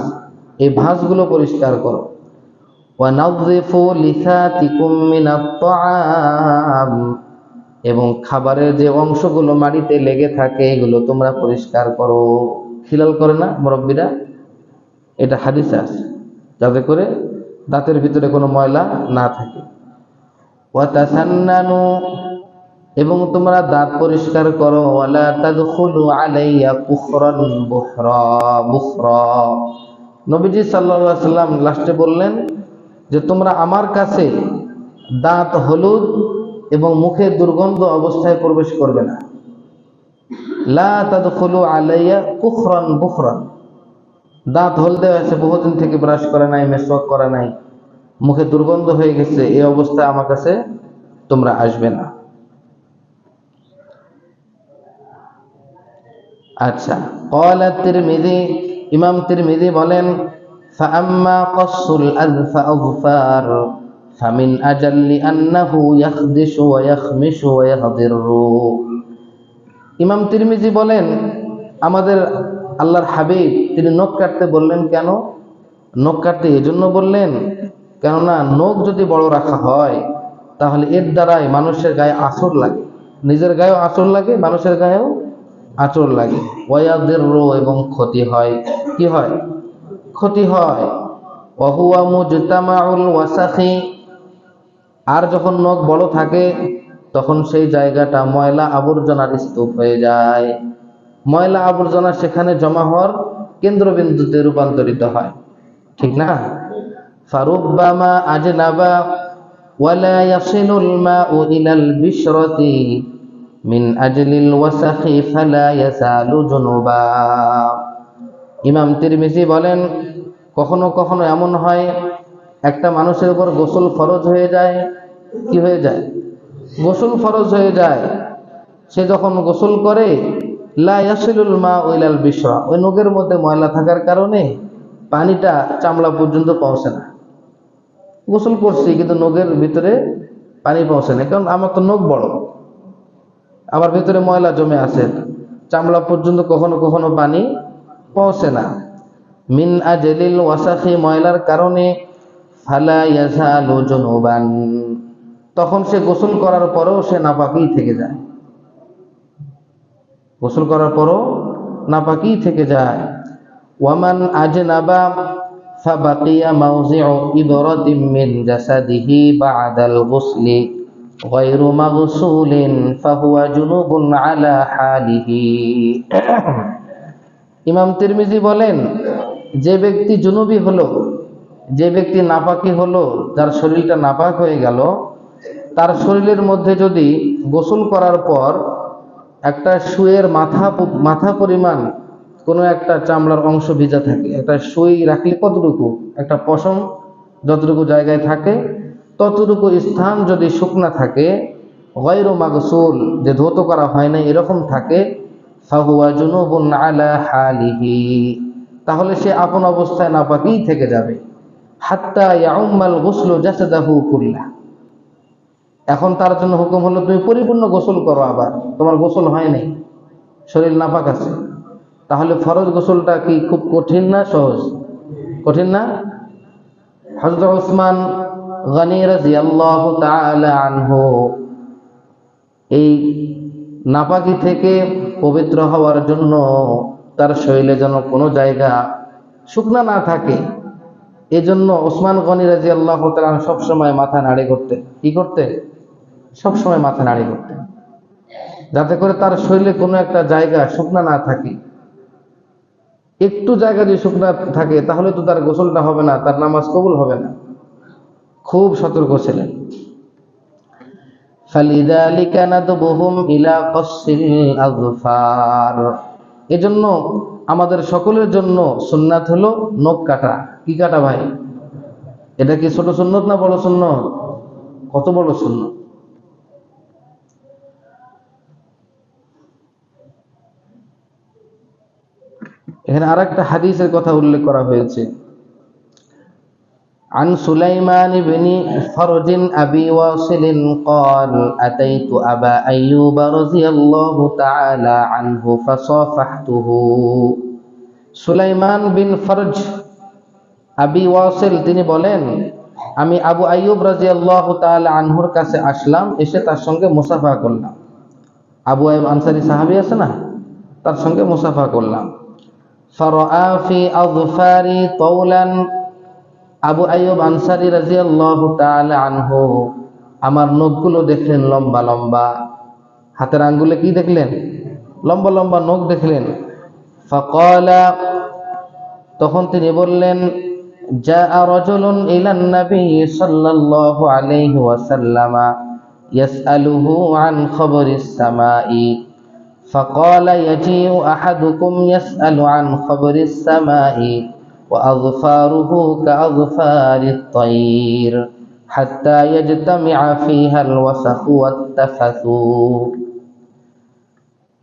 এই ভাঁজগুলো পরিষ্কার করো। ওয়ানাযিফু লিসাতিকুম মিনাত তাআম, এবং খাবারের যে অংশগুলো মাটিতে লেগে থাকে এগুলো তোমরা পরিষ্কার করো। খিলাল করে না মুরব্বীরা? এটা হাদিসে আছে, যাতে করে দাঁতের ভিতরে কোনো ময়লা না থাকে। ওয়াতাসান্নানু, এবং তোমরা দাঁত পরিষ্কার করো। ওয়ালা তাদখুলু আলাইয়া কুফরান বুখরা, নবীজি সাল্লাল্লাহু আলাইহি সাল্লাম লাস্টে বললেন যে তোমরা আমার কাছে দাঁত হলুদ এবং মুখে দুর্গন্ধ অবস্থায় প্রবেশ করবে না। লা তাদখুলু আলাইয়া কুফরান বুখরা, দাঁত হলদে হয়েছে, বহুদিন থেকে ব্রাশ করা নাই, মেসওয়াক করা নাই, মুখে দুর্গন্ধ হয়ে গেছে, এই অবস্থায় আমার কাছে তোমরা আসবে না। আচ্ছা, ক্বালা তিরমিজি, ইমাম তিরমিজি বলেন ফাআম্মা কাসসুল আযফার ফামিন আজাল্লি আন্নাহু ইয়াখদিশু ওয়া ইয়াখমিশু ওয়া ইয়াহদিরু। ইমাম তিরমিজি বলেন আমাদের আল্লাহর হাবিব তিনি নখ কাটতে বললেন কেন? নখ কাটতে এজন্য বললেন কেননা নখ যদি বড় রাখা হয় তাহলে এর দ্বারাই মানুষের গায়ে আঁচড় লাগে, নিজের গায়েও আঁচড় লাগে, মানুষের গায়েও আঁচড় লাগে। ওয়ায়াদিরু, এবং ক্ষতি হয়। কি হয়? ক্ষতি হয়। ওয়াহুয়া মুজতামাউল ওয়াসাখি, আর যখন নখ বড় থাকে তখন সেই জায়গাটা ময়লা আবর্জনার স্তূপ হয়ে যায়। ময়লা আবর্জনা সেখানে জমা হওয়ার কেন্দ্রবিন্দুতে রূপান্তরিত হয়, ঠিক না? ফারুব্বামা আজনাবা ওয়ালা ইয়াসিলুল মাউ ইলাল বিশরাতি মিন আজলিল ওয়াসাখি ফালা ইয়াসালু জুনুবা। ইমাম তিরমিজি বলেন কখনো কখনো এমন হয় একটা মানুষের উপর গোসল ফরজ হয়ে যায়। কি হয়ে যায়? গোসল ফরজ হয়ে যায়। সে যখন গোসল করে লা ইয়াসিলুল মাউ ইলাল বিশরা, ওই নখের মধ্যে ময়লা থাকার কারণে পানিটা চামড়া পর্যন্ত পৌঁছে না। গোসল করছি কিন্তু নখের ভিতরে পানি পৌঁছে না, কারণ আমার তো নখ বড়, আমার ভিতরে ময়লা জমে আছে, চামড়া পর্যন্ত কখনো কখনো পানি পৌঁছে না। মিন আজলিল ওয়াসাখি, ময়লার কারণে, ফালা ইয়াসালু জুনুবান, তখন সে গোসল করার পরেও সে নাপাকই থেকে যায়। গোসল করার পরও নাপাকই থেকে যায়। ওয়ামান আজনাবা ফাবাকিয়া মাওযিউ ইবরাতিন মিন জাসাদিহি বা'দাল গুসলি গায়রু মাগসুলিন ফাহুয়া জুনুবুন আলা হালিহি। ইমাম তিরমিজি বলেন যে ব্যক্তি জুনুবি হলো, যে ব্যক্তি নাপাকি হলো, যার শরীরটা নাপাক হয়ে গেল, তার শরীরের মধ্যে যদি গোসল করার পর একটা সুইয়ের মাথা পরিমাণ কোনো একটা চামড়ার অংশ ভিজা থাকে, একটা সুই রাখলে কতটুকু, একটা পশম যতটুকু জায়গায় থাকে ততটুকু স্থান যদি শুকনা থাকে, গায়রু মাগসুল, যে ধৌত করা হয় না, এরকম থাকে, ফাহুয়া জুনুবুন আলা হালিহি, তাহলে সে আপন অবস্থায় নাপাকই থেকে যাবে। হাত্তা ইয়াউম্মাল গুসলু জাসাদাহু কুল্লাহ, এখন তার জন্য হুকুম হলো তুমি পরিপূর্ণ গোসল করো। আবার তোমার গোসল হয় নাই, শরীর নাপাক আছে, তাহলে ফরজ গোসলটা কি খুব কঠিন না সহজ? কঠিন না? হযরত উসমান গনি রাদিয়াল্লাহু তাআলা আনহু এই নাপাকি থেকে পবিত্র হওয়ার জন্য তার শরীরে যেন কোনো জায়গা শুকনা না থাকে, এজন্য ওসমান গনি রাদিয়াল্লাহু তাআলা সবসময় মাথা নাড়ি করতেন। কি করতেন? সবসময় মাথা নাড়ি করতেন, যাতে করে তার শরীরে কোনো একটা জায়গা শুকনা না থাকে। একটু জায়গা যদি শুকনা থাকে তাহলে তো তার গোসলটা হবে না, তার নামাজ কবুল হবে না। খুব সতর্ক ছিলেন। ফালিযালিকা নাদবুহুম ইলা কাসসিল আযফার। এজন্য আমাদের সকলের জন্য সুন্নাত হলো নখ কাটা। কি কাটা ভাই? এটা কি ছোট সুন্নত না বড় সুন্নত? কত বড় সুন্নত! এখানে আরেকটা হাদিসের কথা উল্লেখ করা হয়েছে। عن سليمان بن فرج أبي واصل قال أتيت أبا أيوب رضي الله تعالى عنه فصافحته। সুলাইমান বিন ফরজ আবি ওয়াসিল তিনি বলেন, আমি আবু আইয়ুব রাদিয়াল্লাহু তাআলা আনহুর কাছে আসলাম, এসে তার সঙ্গে মুসাফা করলাম। আবু আইয়ুব আনসারী সাহাবী আছে না, তার সঙ্গে মুসাফা করলাম। ফারাআ ফি আযফারি তাওলান। আবু আইয়ুব আনসারী রাদিয়াল্লাহু তাআলা আনহু আমার নখগুলো দেখলেন লম্বা লম্বা। হাতের আঙ্গুলে কি দেখলেন? লম্বা লম্বা নখ দেখলেন। ফাকালা, তখন তিনি বললেন, জাআ রাজুলুন ইলান নবী সাল্লাল্লাহু আলাইহি ওয়াসাল্লাম ইয়াসআলুহু আন খবরিস সামাই। فقال يجيء أحدكم يسأل عن خبر السماء وأظفاره كأظفار الطير حتى يجتمع فيها الوسخ والتفث।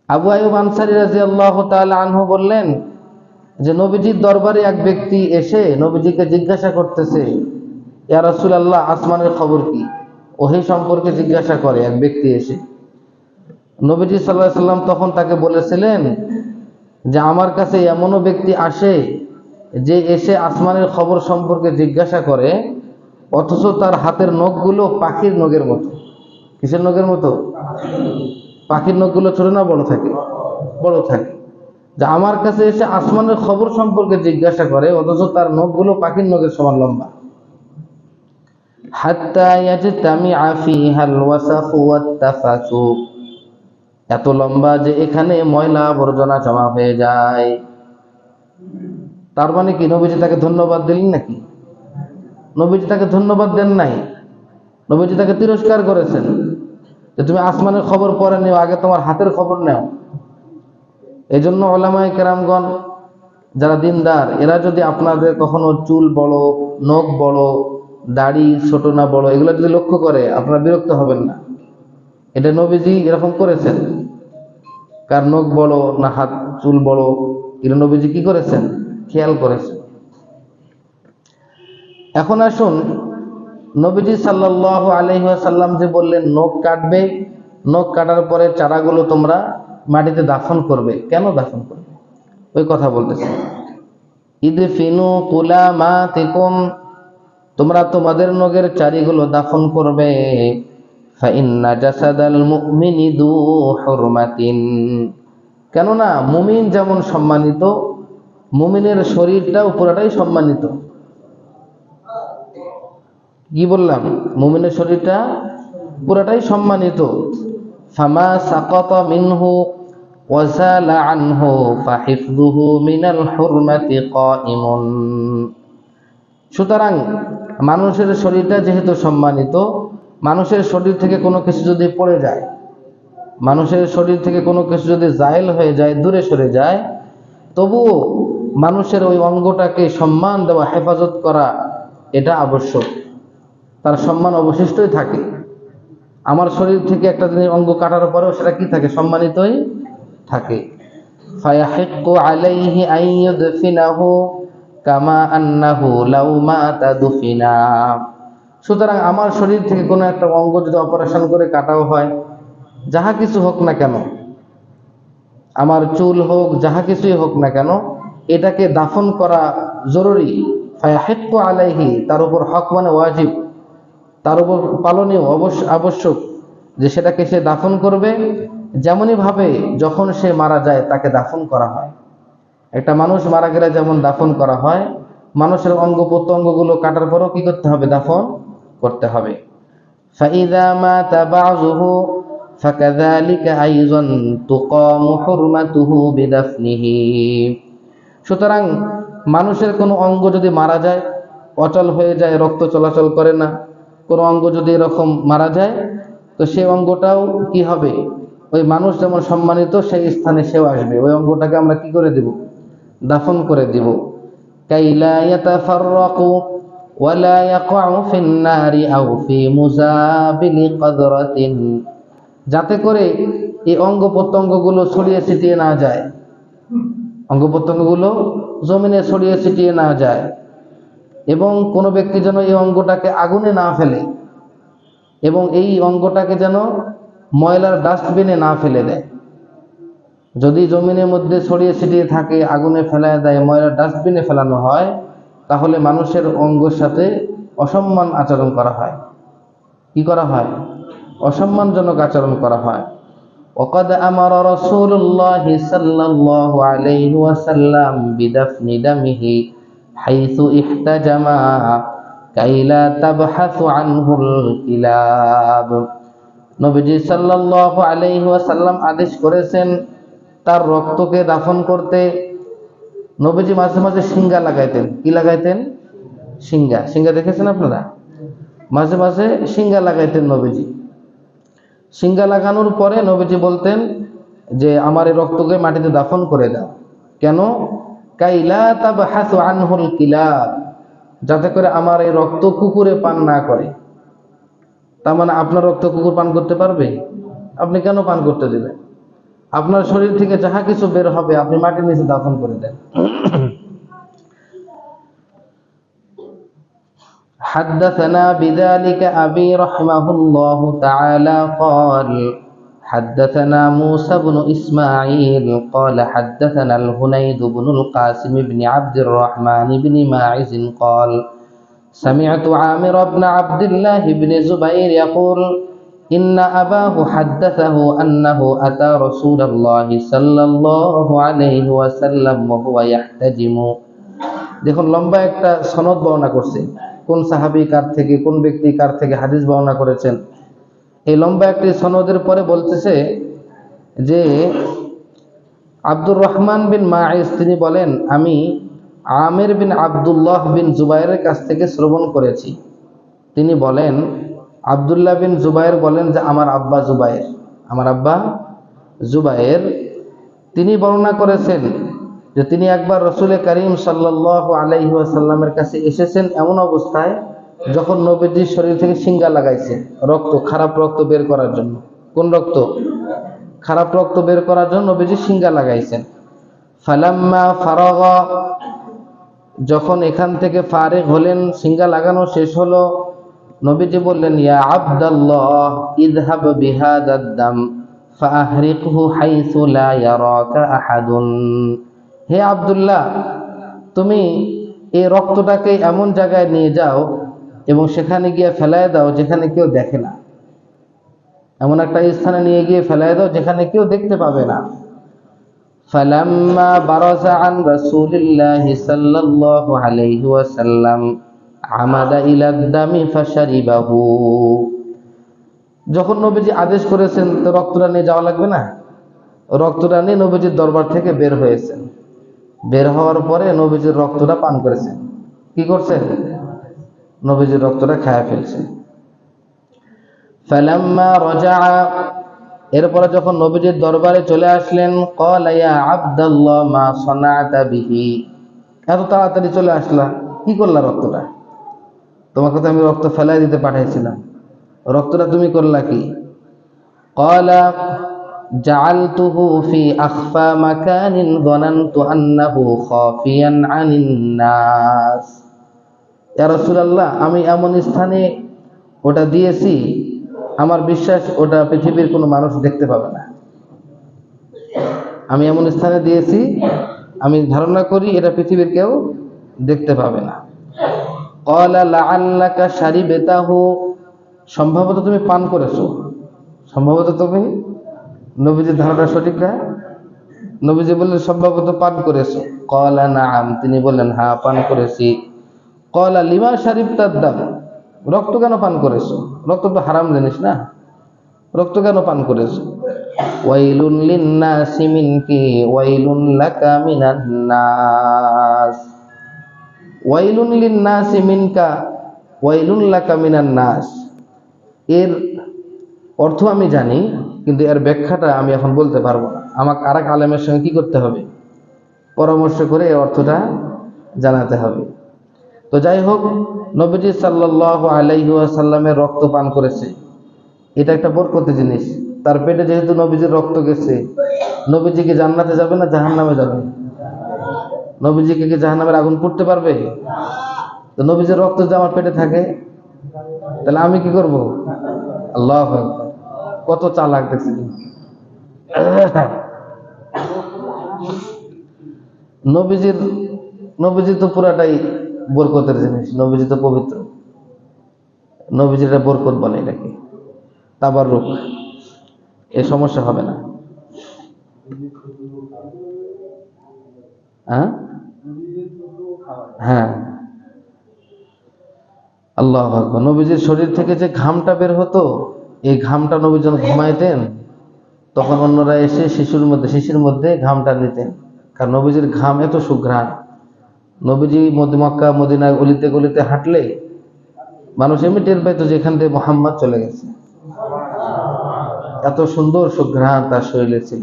আবু আইয়ুব আনসারী রাদিয়াল্লাহু তাআলা আনহু বললেন যে নবীজির দরবারে এক ব্যক্তি এসে নবীজিকে জিজ্ঞাসা করতেছে, ইয়া রাসূলুল্লাহ, আসমানের খবর কি? ওহী সম্পর্কে জিজ্ঞাসা করে এক ব্যক্তি এসে। নবীজি সাল্লাল্লাহু আলাইহি সাল্লাম তখন তাকে বলেছিলেন যে আমার কাছে এমনও ব্যক্তি আসে যে এসে আসমানের খবর সম্পর্কে জিজ্ঞাসা করে, অথচ তার হাতের নখগুলো পাখির নখের মতো। কিসের নখের মতো? পাখির নখগুলো ছোট না বড় থাকে? বড় থাকে। যে আমার কাছে এসে আসমানের খবর সম্পর্কে জিজ্ঞাসা করে, অথচ তার নখগুলো পাখির নখের সমান লম্বা। হাত্তা ইয়াজতামিআ ফীহাল ওয়াসাখু ওয়াত-তাফাসু, এত লম্বা যে এখানে ময়লা আবর্জনা জমা হয়ে যায়। তার মানে কি নবীজি তাকে ধন্যবাদ দিলেন নাকি? নবীজি তাকে ধন্যবাদ দেন নাই, নবীজি তাকে তিরস্কার করেছেন যে তুমি আসমানের খবর পরে নিও, আগে তোমার হাতের খবর নাও। এই জন্য উলামায়ে কেরামগণ যারা দিনদার, এরা যদি আপনাদের কখনো চুল বড়, নখ বড়, দাড়ি ছোট না বড়, এগুলো যদি লক্ষ্য করে আপনারা বিরক্ত হবেন না। এটা নবীজি এরকম করেছেন। কার নখ বড় না হাত চুল বড়, এগুলো নবীজি কি করেছেন? খেয়াল করেছেন। এখন আসুন, নবীজি সাল্লাল্লাহু আলাইহি ওয়াসাল্লাম যে বললেন নখ কাটবে, নখ কাটার পরে চারাগুলো তোমরা মাটিতে দাফন করবে। কেন দাফন করবে? ওই কথা বলতেছে, ইদফিনু কুলামাতিকুম, তোমরা তোমাদের নখের চারিগুলো দাফন করবে। ফাইন্না জাসাদাল মুমিনি যু হুরমাতিন, কেননা মুমিন যেমন সম্মানিত, মুমিনের শরীরটাও পুরোটাই সম্মানিত। কি বললাম? মুমিনের শরীরটা পুরোটাই সম্মানিত। ফামা সাকাতা মিনহু ওয়াজালা আনহু ফাহিফযুহু মিনাল হুরমাতি কাইমুন। সুতরাং মানুষের শরীরটা যেহেতু সম্মানিত, মানুষের শরীর থেকে কোনো কিছু যদি পড়ে যায়, মানুষের শরীর থেকে কোনো কিছু যদি জায়েল হয়ে যায়, দূরে সরে যায়, তবুও মানুষের ওই অঙ্গটাকে সম্মান দেওয়া, হেফাজত করা, এটা আবশ্যক। তার সম্মান অবশিষ্টই থাকে। আমার শরীর থেকে একটা জিনিস অঙ্গ কাটার পরেও সেটা কি থাকে? সম্মানিতই থাকে। ফায়াহিক্কু আলাইহি আন ইউদফিনাহু কামা আন্নাহু লাউ মাতা দুফিনা। সুতরাং আমার শরীর থেকে কোনো একটা অঙ্গ যদি অপারেশন করে কাটাও হয়, যাহা কিছু হোক না কেন, আমার চুল হোক, যাহা কিছুই হোক না কেন, এটাকে দাফন করা জরুরি। ফায়াহিক্কু আলাইহি, তার উপর হক মানে ওয়াজিব, তার উপর পালনীয়, আবশ্যক যে সেটাকে সে দাফন করবে। যেমনই ভাবে যখন সে মারা যায় তাকে দাফন করা হয়। একটা মানুষ মারা গেলে যেমন দাফন করা হয়, মানুষের অঙ্গ প্রত্যঙ্গগুলো কাটার পরও কি করতে হবে? দাফন করতে হবে। ফাইযা মাতা বাযুহু ফাকাযালিকা আইযান তুকামু হুরমাতুহু বিদাফনিহি। সুতরাং মানুষের কোনো অঙ্গ যদি মারা যায়, অচল হয়ে যায়, রক্ত চলাচল করে না, কোনো অঙ্গ যদি এরকম মারা যায়, তো সেই অঙ্গটাও কি হবে, ওই মানুষ যেমন সম্মানিত সেই স্থানে সেও আসবে, ওই অঙ্গটাকে আমরা কি করে দেব, দাফন করে দিব। কাইলা ইয়াতাফাররাকু ওয়ালা ইয়াকউ ফিন নারি আও ফি মুযাবিলি কদরাতিন, যাতে করে এই অঙ্গ প্রত্যঙ্গগুলো ছড়িয়ে ছিটিয়ে না যায়, অঙ্গ প্রত্যঙ্গগুলো জমিনে ছড়িয়ে ছিটিয়ে না যায়, এবং কোনো ব্যক্তি যেন এই অঙ্গটাকে আগুনে না ফেলে, এবং এই অঙ্গটাকে যেন ময়লার ডাস্টবিনে না ফেলে দেয়। যদি জমিনের মধ্যে ছড়িয়ে ছিটিয়ে থাকে, আগুনে ফেলায় দেয়, ময়লার ডাস্টবিনে ফেলানো হয়, তাহলে মানুষের অঙ্গের সাথে অসম্মান আচরণ করা হয়। কি করা হয়? অসম্মানজনক আচরণ করা হয়। وقد أمر رسول الله صلى الله عليه وسلم بدفن دمه حيث احتجم كي لا تبحث عنه الكلاب। নবীজি সাল্লাল্লাহু আলাইহি ওয়াসাল্লাম আদেশ করেছেন তার রক্তকে দাফন করতে। নবীজি মাঝে মাঝে শিঙ্গা লাগাইতেন। কি লাগাইতেন? শিঙ্গা। শিঙ্গা দেখেছেন আপনারা? মাঝে মাঝে শিঙ্গা লাগাইতেন নবীজি। শিঙ্গা লাগানোর পরে নবীজি বলতেন যে আমার এই রক্তকে মাটিতে দাফন করে দাও। কেন? কাইলা তাবহাসু আনহুল কিলাব, যাতে করে আমার এই রক্ত কুকুরে পান না করে। তার মানে আপনার রক্ত কুকুর পান করতে পারবে? আপনি কেন পান করতে দেবেন? আপনার শরীর থেকে যাহা কিছু বের হবে আপনি মাটির নিচে দাফন করে দেন। حدثنا بذلك أبي رحمه الله تعالى قال حدثنا موسى بن إسماعيل قال حدثنا الهنيد بن القاسم بن عبد الرحمن بن ماعز قال سمعت عامر بن عبد الله بن زبير يقول إن أباه حدثه أنه أتى رسول الله صلى الله عليه وسلم وهو يحتجم। দেখুন লম্বা একটা সনদ বর্ণনা করছে, কোন সাহাবী কার থেকে, কোন ব্যক্তি কার থেকে হাদিস বর্ণনা করেছেন। এই লম্বা একটি সনদের পরে বলতেছে যে আব্দুর রহমান বিন মাইজ তিনি বলেন আমি আমির বিন আব্দুল্লাহ বিন জুবাইরের কাছ থেকে শ্রবণ করেছি। তিনি বলেন আব্দুল্লাহ বিন জুবাইর বলেন যে আমার আব্বা জুবাইর, আমার আব্বা জুবাইর তিনি বর্ণনা করেছেন যে তিনি একবার রাসূল করিম সাল্লাল্লাহু আলাইহি ওয়াসাল্লামের কাছে এসেছেন এমন অবস্থায় যখন নবীজির শরীর থেকে শিঙ্গা লাগাইছে রক্ত, খারাপ রক্ত বের করার জন্য। কোন রক্ত? খারাপ রক্ত বের করার জন্য নবীজি শিঙ্গা লাগাইছেন। ফালাম্মা ফারাগা, যখন এখান থেকে ফারিগ হলেন, শিঙ্গা লাগানো শেষ হলো, নবীজি বললেন ইয়া আব্দুল্লাহ ইযহাব বিহাদাদ দাম ফাহরিকহু হাইসু লা ইয়ারাকা আহাদুন। হে আব্দুল্লাহ, তুমি এই রক্তটাকে এমন জায়গায় নিয়ে যাও এবং সেখানে গিয়ে ফেলায় দাও যেখানে কেউ দেখে না। এমন একটা স্থানে নিয়ে গিয়ে ফেলায় দাও যেখানে কেউ দেখতে পাবে না। ফালাম্মা বারাজা আন রাসূলিল্লাহি সাল্লাল্লাহু আলাইহি ওয়াসাল্লাম আমাদা ইলা দামি ফাশারিবাহু। যখন নবীজি আদেশ করেছেন তো রক্তটা নিয়ে যাওয়া লাগবে না, রক্তটা নিয়ে নবীজির দরবার থেকে বের হয়েছেন। বের হওয়ার পরে নবীজির রক্তটা পান করেছেন। কি করছেন? নবীজির রক্তটা খায় ফেলছেন। ফালাম্মা রাজা, এরপরে যখন নবীজির দরবারে চলে আসলেন, ক্বালা ইয়া আব্দুল্লাহ মা সানাতা বিহি, এত তাড়াতাড়ি চলে আসলা, কি করলা রক্তটা? তোমাকে তো আমি রক্ত ফেলাই দিতে পাঠাইছিলাম, রক্তটা তুমি করলা কি? ক্বালা জাআলতুহু ফি আখফা মাকানিন যানানতু আন্নাহু খাফিয়ান আনিন নাস। ইয়া রাসূলুল্লাহ, আমি এমন স্থানে ওটা দিয়েছি আমার বিশ্বাস ওটা পৃথিবীর কোনো মানুষ দেখতে পাবে না। আমি এমন স্থানে দিয়েছি আমি ধারণা করি এটা পৃথিবীর কেউ দেখতে পাবে না। ক্বালা লাআল্লাকা শারিবতাহু, সম্ভবত তুমি পান করেছো, সম্ভবত তুমি, নবীজির ধারণা সঠিক না? নবীজি বললেন সম্ভবত পান করেছো। ক্বালা নাআম, তিনি বললেন হ্যাঁ পান করেছি। ক্বালা লিমা শারিবতাদ দাম, রক্ত কেন পান করেছো? রক্ত তো হারাম জিনিস না, রক্ত কেন পান করেছো? ওয়াইলুন লিন্নাসি মিনকি ওয়াইলুন লাকা মিনান নাস। ওয়াইলুন লিন্নাসি মিনকা ওয়াইলুন লাকা মিনান নাস, এর অর্থ আমি জানি, কিন্তু এর ব্যাখ্যাটা আমি এখন বলতে পারবো না। আমাকে আরেক আলেমের সঙ্গে কি করতে হবে? পরামর্শ করে এই অর্থটা জানাতে হবে। তো যাই হোক, নবীজি সাল্লাল্লাহু আলাইহি ওয়াসাল্লামের রক্ত পান করেছে, এটা একটা বরকতের জিনিস। তার পেটে যেহেতু নবীজির রক্ত গেছে, নবীজি কি জান্নাতে যাবে না জাহান্নামে যাবে? নবীজিকে কি জাহান্নামের আগুন পুড়তে পারবে? তো নবীজির রক্ত যদি আমার পেটে থাকে, তাহলে আমি কি করব? আল্লাহু আকবার, কত চালাক দেখছি। নবীজির নবীজি তো পুরাটাই বরকতের জিনিস, নবীজি তো পবিত্র, নবীজির এটা বরকত বলে, এটাকে তাবাররুক, এ সমস্যা হবে না। হ্যাঁ হ্যাঁ, আল্লাহু আকবার। নবীজির শরীর থেকে যে ঘামটা বের হতো, এই ঘামটা নবী যখন ঘুমাইতেন, তখন অন্যরা এসে শিশির মধ্যে ঘামটা নিতেন, কারণ নবীজির ঘাম এত সুঘ্রাণ। নবীজি মক্কা মদিনায় গলিতে গলিতে হাঁটলে মানুষ এমনি টের পাইতো যে এখান থেকে মুহাম্মদ চলে গেছে, এত সুন্দর সুঘ্রাণ তার শরীরে ছিল।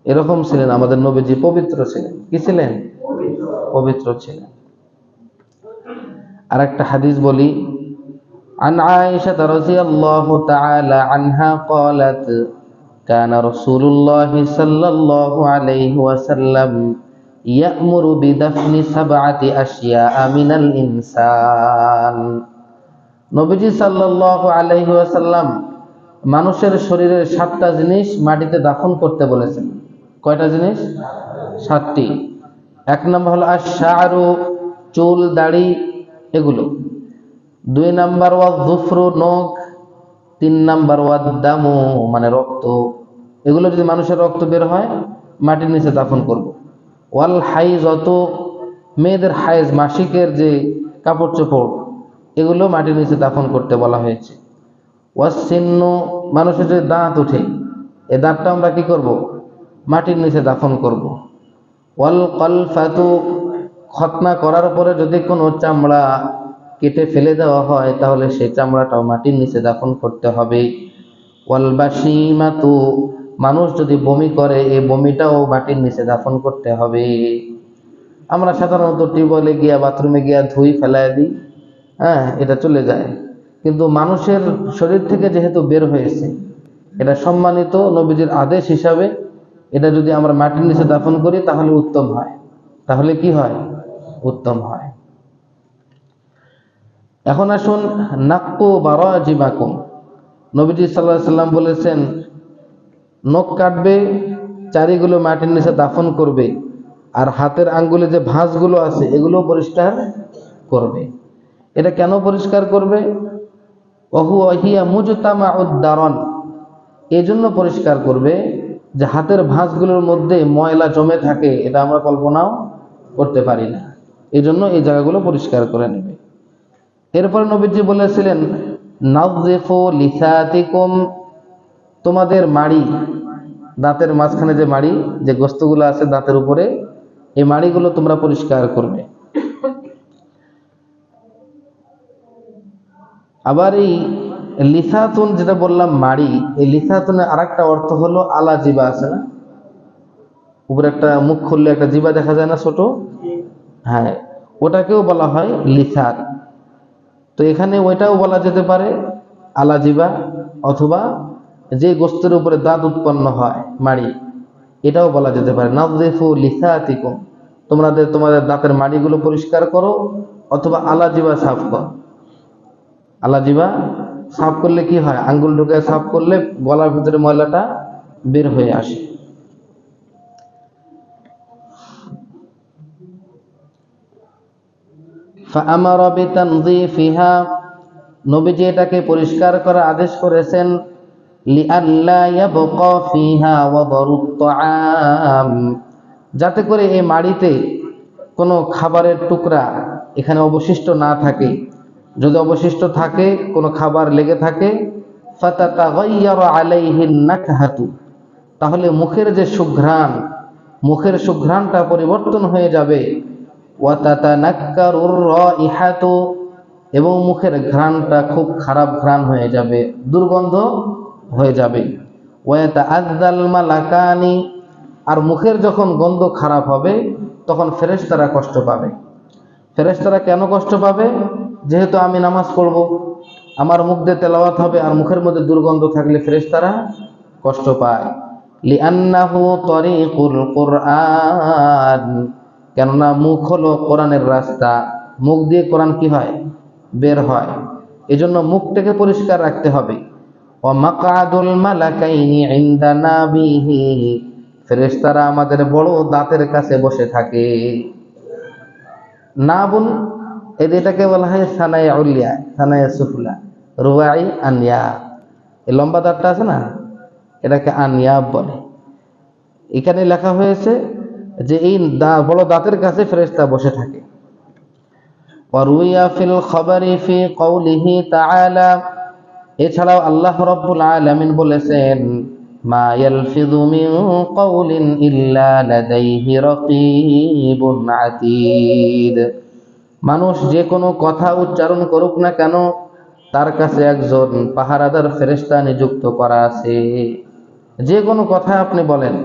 এরকম ছিলেন আমাদের নবীজি, পবিত্র ছিলেন। কি ছিলেন? পবিত্র ছিলেন। আর একটা হাদিস বলি, عن عائشة رضي الله تعالى عنها قالت كان رسول الله صلى الله عليه وسلم يأمر بدفن 7 أشياء من الإنسان। নবীজি সাল্লাল্লাহু আলাইহি ওয়াসাল্লাম মানুষের শরীরের 7টা জিনিস মাটিতে দাফন করতে বলেছেন। কয়টা জিনিস? 7টি। 1 নম্বর হলো আশ-শা'রু, চুল দাড়ি এগুলো। 2 নাম্বার ওয়াজ-যুফরু, নখ। 3 নাম্বার ওয়াদ-দামু, মানে রক্ত। এগুলো যদি মানুষের রক্ত বের হয়, মাটির নিচে দাফন করব। ওয়াল হাইযতু, মেয়েদের হায়েজ, মাসিকের যে কাপড় চোপড়, এগুলো মাটির নিচে দাফন করতে বলা হয়েছে। ওয়াস-সিন্নু, মানুষের যে দাঁত ওঠে, এই দাঁতটা আমরা কি করব? মাটির নিচে দাফন করব। ওয়াল কলফাতু, খতনা করার পরে যদি কোনো চামড়া কেটে ফেলে দেওয়া হয়, তাহলে সেই চামড়াটাও মাটির নিচে দাফন করতে হবে। ওয়াল বাশিমাতু, মানুষ যদি বমি করে, এই বমিটাও মাটির নিচে দাফন করতে হবে। আমরা সাধারণত টিউবওয়েলে গিয়া, বাথরুমে গিয়া ধুই ফেলায় দিই, হ্যাঁ, এটা চলে যায়। কিন্তু মানুষের শরীর থেকে যেহেতু বের হয়েছে, এটা সম্মানিত, নবীজির আদেশ হিসাবে এটা যদি আমরা মাটির নিচে দাফন করি, তাহলে উত্তম হয়। তাহলে কি হয়? উত্তম হয়। এখন আসুন, নাক্কু বারাজিমাকুম। নবীজি সাল্লাল্লাহু আলাইহি সাল্লাম বলেছেন, নখ কাটবে, চারিগুলো মাটির নিচে দাফন করবে, আর হাতের আঙ্গুলে যে ভাঁজগুলো আছে এগুলো পরিষ্কার করবে। এটা কেন পরিষ্কার করবে? ওহুয়া হিয়া মুজতামাউদ দারন, এই জন্য পরিষ্কার করবে যে হাতের ভাঁজগুলোর মধ্যে ময়লা জমে থাকে, এটা আমরা কল্পনাও করতে পারি না। এই জন্য এই জায়গাগুলো পরিষ্কার করে নেবে। এরপরে নবীজি বলেছিলেন, নাযিফু লিসাতিকুম, তোমাদের মাড়ি, দাঁতের মাঝখানে যে মাড়ি, যে গোস্তগুলো আছে দাঁতের উপরে, এই মাড়িগুলো তোমরা পরিষ্কার করবে। আবার এই লিসাতুন যেটা বললাম মাড়ি, এই লিসাতুনের আরেকটা অর্থ হলো আলা জিবা, আছে না? উপরে একটা মুখ খুললে একটা জিবা দেখা যায় না, ছোট? হ্যাঁ, ওটাকেও বলা হয় লিসাত। তো এখানে ওইটাও বলা যেতে পারে আলা জিবা, অথবা যে গোস্তের উপরে দাঁত উৎপন্ন হয় মাড়ি, এটাও বলা যেতে পারে। নাযিফু লিসাতিকুম, তোমাদের দাঁতের মাড়িগুলো পরিষ্কার করো, অথবা আলা জিবা সাফ করো। আলা জিবা সাফ করলে কি হয়? আঙ্গুল ঢুকে সাফ করলে গলার ভিতরে ময়লাটা বের হয়ে আসে। ফাআমারা বিতানযীফিহা, নবীজি এটাকে পরিষ্কার করার আদেশ করেছেন, লিআল্লা ইয়াবকা ফিহা ওয়াদারুত তাআম, যাতে করে এই মাড়িতে কোনো খাবারের টুকরা এখানে অবশিষ্ট না থাকে। যদি অবশিষ্ট থাকে, কোনো খাবার লেগে থাকে, ফাতাতাগায়্যারু আলাইহিন নাকহাতু, তাহলে মুখের যে সুঘ্রাণ, মুখের সুঘ্রাণটা পরিবর্তন হয়ে যাবে। ওয়া তাতানাক্কারুর রাইহাতু, এবং মুখের ঘ্রাণটা খুব খারাপ ঘ্রাণ হয়ে যাবে, দুর্গন্ধ হয়ে যাবে। ওয়াতাআযাল মালাকানি, আর মুখের যখন গন্ধ খারাপ হবে তখন ফেরেশতারা কষ্ট পাবে। ফেরেশতারা কেন কষ্ট পাবে? যেহেতু আমি নামাজ পড়ব, আমার মুখ দিয়ে তেলাওয়াত হবে, আর মুখের মধ্যে দুর্গন্ধ থাকলে ফেরেশতারা কষ্ট পায়। লিআন্নাহু তরিকুল কুরআন, কেননা মুখ হলো কোরআনের রাস্তা, মুখ দিয়ে কোরআন কি হয়? বের হয়। এজন্য মুখটাকে পরিষ্কার রাখতে হবে। ওয়া মাকআদুল মালাকাইনি ইনদা নাবিহি, ফেরেশতারা আমাদের বড় দাঁতের কাছে বসে থাকে। নাবুন, এটাকে বলা হয় সানায়ে উলিয়া, সানায়ে সুফলা, রুবাই আনিয়া। এই লম্বা দাঁতটা আছে না, এটাকে আনিয়াব বলে। এখানে লেখা হয়েছে যে এই বড় দাঁতের কাছে ফেরেশতা বসে থাকে। ওয়ারুইয়া ফিল খবরি ফি কওলিহি তাআলা, এছাড়াও আল্লাহ রাব্বুল আলামিন বলেছেন, মা ইয়ালফিযু মিন কওলিন ইল্লা লাদাইহি রাকীবুন আতীদ, মানুষ যে কোনো কথা উচ্চারণ করুক না কেন তার কাছে একজন পাহারাদার ফেরেশতা নিযুক্ত করা আছে। যে কোনো কথা আপনি বলেন,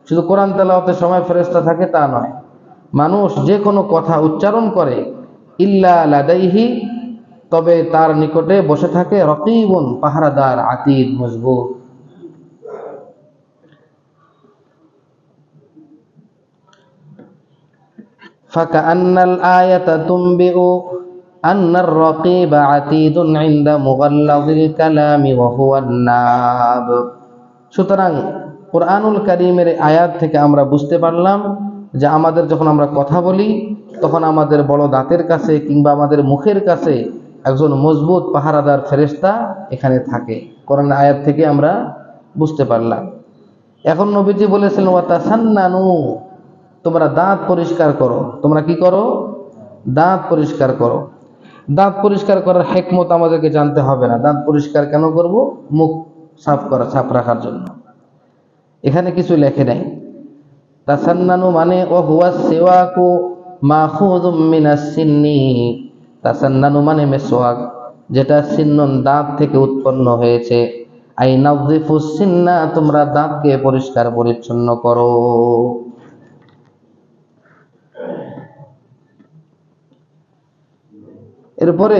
শুধু কোরআন তেলাওয়াতের সময় ফেরেশতা থাকে তা নয়, মানুষ যে কোনো কথা উচ্চারণ করে ইল্লা লাদাইহি, তবে তার নিকটে বসে থাকে রকিবুন, পাহারাদার, আতীদ, মজবুত। ফাকান্নাল আয়াতা তুমবিউ আন্নার রাকিবা আতীদুন ইনদা মুগাল্লাযিল কালামি ওয়া হুয়ান নাব। সুতরাং কুরআনুল কারীমের আয়াত থেকে আমরা বুঝতে পারলাম যে আমাদের যখন আমরা কথা বলি তখন আমাদের বড় দাঁতের কাছে কিংবা আমাদের মুখের কাছে একজন মজবুত পাহারাদার ফেরেশতা এখানে থাকে। কোরআনের আয়াত থেকে আমরা বুঝতে পারলাম। এখন নবীজি বলেছিলেন, ওয়াতাসান্নানু, তোমরা দাঁত পরিষ্কার করো। তোমরা কি করো? দাঁত পরিষ্কার করো। দাঁত পরিষ্কার করার হিকমত আমাদেরকে জানতে হবে না। দাঁত পরিষ্কার কেন করব? মুখ সাফ করা, সাফ রাখার জন্য। এখানে কিছু লেখে নাই। তাসান্নানু মানে ও হুয়া সিওয়াকু মাখুযুম মিনাস সিন্নি, তাসান্নানু মানে মিসওয়াক, যেটা সিন্নন, দাঁত থেকে উৎপন্ন হয়েছে। আই নাযিফুস সিন্না, তোমরা দাঁতকে পরিষ্কার পরিচ্ছন্ন করো। এরপরে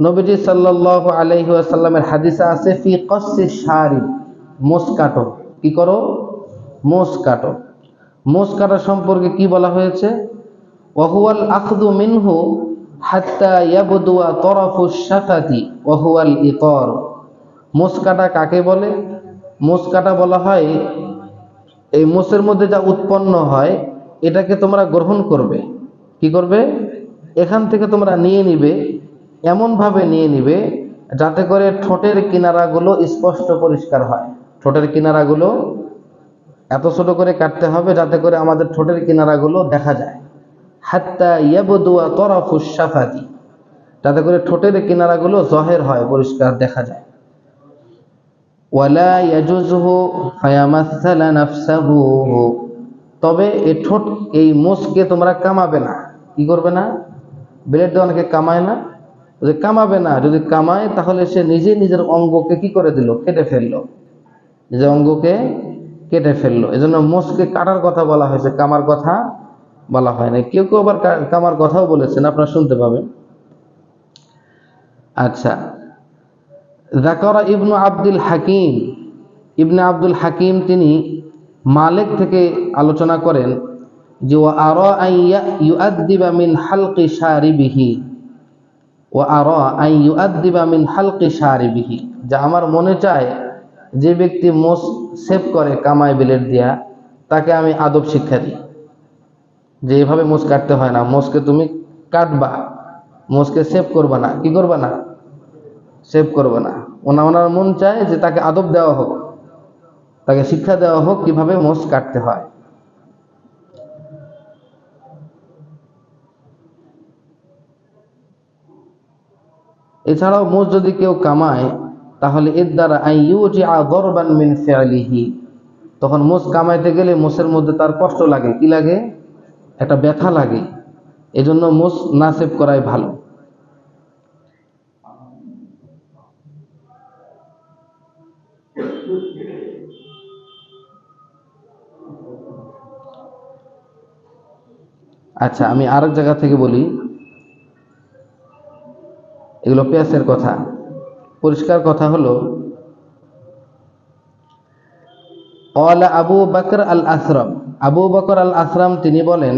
নবীজি সাল্লাল্লাহু আলাইহি ওয়াসাল্লামের হাদিসে আছে, ফি কসসিশ শারিব, মোস কাটো। কি করো? মোস কাটো। মোস কাটা সম্পর্কে কি বলা হয়েছে? ওয়া হুয়াল আখযু মিনহু হাত্তা ইয়াবদুয়া তরফুশ শাফাতি ওয়া হুয়াল ইতর। মোস কাটা কাকে বলে? মোস কাটা বলা হয় এই মোসের মধ্যে যা উৎপন্ন হয় এটাকে তোমরা গ্রহণ করবে। কি করবে? এখান থেকে তোমরা নিয়ে নিবে, এমনভাবে নিয়ে নিবে যাতে করে ঠোঁটের কিনারাগুলো স্পষ্ট পরিষ্কার হয়। ঠোঁটের কিনারাগুলো এত ছোট করে কাটতে হবে যাতে করে আমাদের ঠোঁটের কিনারাগুলো দেখা যায়। হাত্তা ইয়াবদুয়া তরফুশ শাফাতি, যাতে করে ঠোঁটের কিনারাগুলো জহের হয়, পরিষ্কার দেখা যায়। ওয়ালা ইয়াজুজহু ফায়ামাসসালা নাফসাহু, তবে এই ঠোঁট, এই মোসকে তোমরা কামাবে না। কি করবে না? ব্লেড দিয়ে অনেকে কামায় না, যদি কামাবে না। যদি কামায় তাহলে সে নিজে নিজের অঙ্গকে কি করে দিল? কেটে ফেললো, নিজের অঙ্গকে কেটে ফেললো। এজন্য মোসকে কাটার কথা বলা হয়েছে, কামার কথা বলা হয় না। কেউ কেউ আবার কামার কথাও বলেছেন, আপনারা শুনতে পাবেন। আচ্ছা, যাকারা ইবনু আব্দুল হাকিম, ইবনে আব্দুল হাকিম তিনি মালিক থেকে আলোচনা করেন যে ওয়া আরা আইয়া ইউআদ্দিবা মিন হালকি শারিবিহি, ওয়া আরা আই ইউআদ্দিবা মিন হালকি শারিবিহি, যা আমার মনে চায় যে ব্যক্তি মোস সেভ করে কামায় ব্লেড দিয়া, তাকে আমি আদব শিক্ষা দিই যে এভাবে মোস কাটতে হয় না। মোসকে তুমি কাটবা, মোসকে সেভ করবা না। কি করবা না? সেভ করবে না। ওনার মন চায় যে তাকে আদব দেওয়া হোক, তাকে শিক্ষা দেওয়া হোক কিভাবে মোস কাটতে হয়। এছাড়াও মোস যদি কেউ কামায় তাহলে এর দ্বারা আইয়ুজিআ দরবান মিন ফিআলিহি, তখন মোস কামাইতে গেলে মোসের মধ্যে তার কষ্ট লাগে। কি লাগে? একটা ব্যথা লাগে। এজন্য মোস না সেভ করাই ভালো। আচ্ছা, আমি আরেক জায়গা থেকে বলি, এগুলো পেঁয়াজের কথা। পরিষ্কার কথা হলো, ক্বালা আবু বকর আল আসরাম, আবু বকর আল আসরাম তিনি বলেন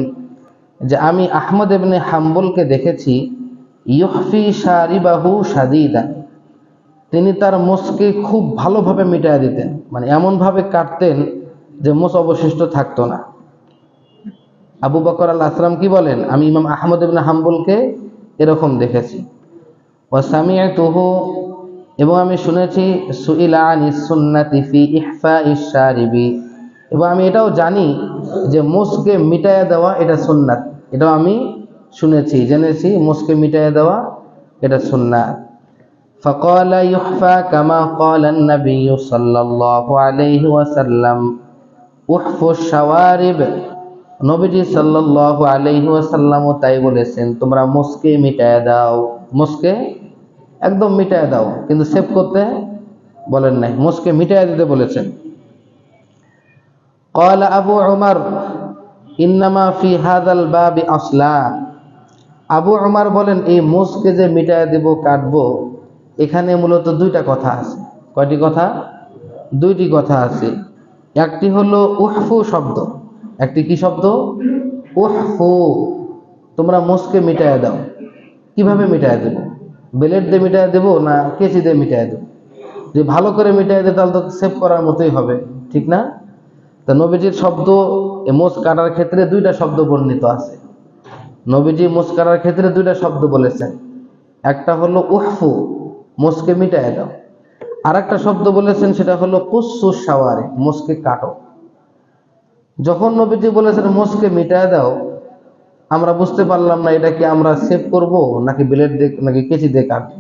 যে আমি আহমদ ইবনে হাম্বলকে দেখেছি, ইউহফি শারিবাহু শাদীদা, তিনি তার মোষকে খুব ভালোভাবে মিটায় দিতেন, মানে এমনভাবে কাটতেন যে মোষ অবশিষ্ট থাকতো না। আবু বকর আল আসরাম কি বলেন, আমি ইমাম আহমদ ইবনে হাম্বলকে এরকম দেখেছি। ওয়া সামি'তুহু, এবং আমি শুনেছি, সুইলা আনিস সুন্নাতি ফি ইহফাইশ শারিবি, এবং আমি এটাও জানি যে মোষকে মিটায়া দেওয়া এটা সুন্নাত, এটাও আমি শুনেছি, জেনেছি মোষকে মিটায়া দেওয়া এটা সুন্নাত। ফাকালা ইউহফা কামা ক্বালা an-নাবী সাল্লাল্লাহু আলাইহি ওয়াসাল্লাম উহফুশ শাওয়ারিব, নবীজি সাল্লাল্লাহু আলাইহি ওয়াসাল্লামও তাই বলেছেন, তোমরা মোষকে মিটায়া দাও, মোষকে একদম মিটায় দাও, কিন্তু সেভ করতে বলেন নাই, মোষকে মিটায় দিতে বলেছেন। ক্বালা আবু উমর ইন্নামা ফি হাযাল বাবি আসলান, আবু উমর বলেন এই মোষকে যে মিটায় দেব, কাটবো, এখানে মূলত দুইটা কথা আছে। কয়টি কথা? দুইটি কথা আছে। একটি হলো উহফু শব্দ, একটি কি শব্দ? উহফু, তোমরা মোষকে মিটায় দাও। কিভাবে মিটায় দেব? ব্লেড দিয়ে মিটায় দেবো না কেচি দিয়ে মিটায় দেবো? যে ভালো করে মিটায় দেয় তাহলে তো সেভ করার মতোই হবে, ঠিক না? তা নবীজির শব্দ মোষ কাটার ক্ষেত্রে দুইটা শব্দ বর্ণিত আছে। নবীজি মোষ কাটার ক্ষেত্রে দুইটা শব্দ বলেছেন, একটা হলো উহফু, মোষকে মিটায় দাও, আর একটা শব্দ বলেছেন সেটা হলো কুসসু শাওয়ারে, মোষকে কাটো। যখন নবীজি বলেছেন মোষকে মিটায় দাও, আমরা বুঝতে পারলাম না এটা কি আমরা সেভ করব নাকি ব্লেড দিয়ে নাকি কেচি দিয়ে কাটবো।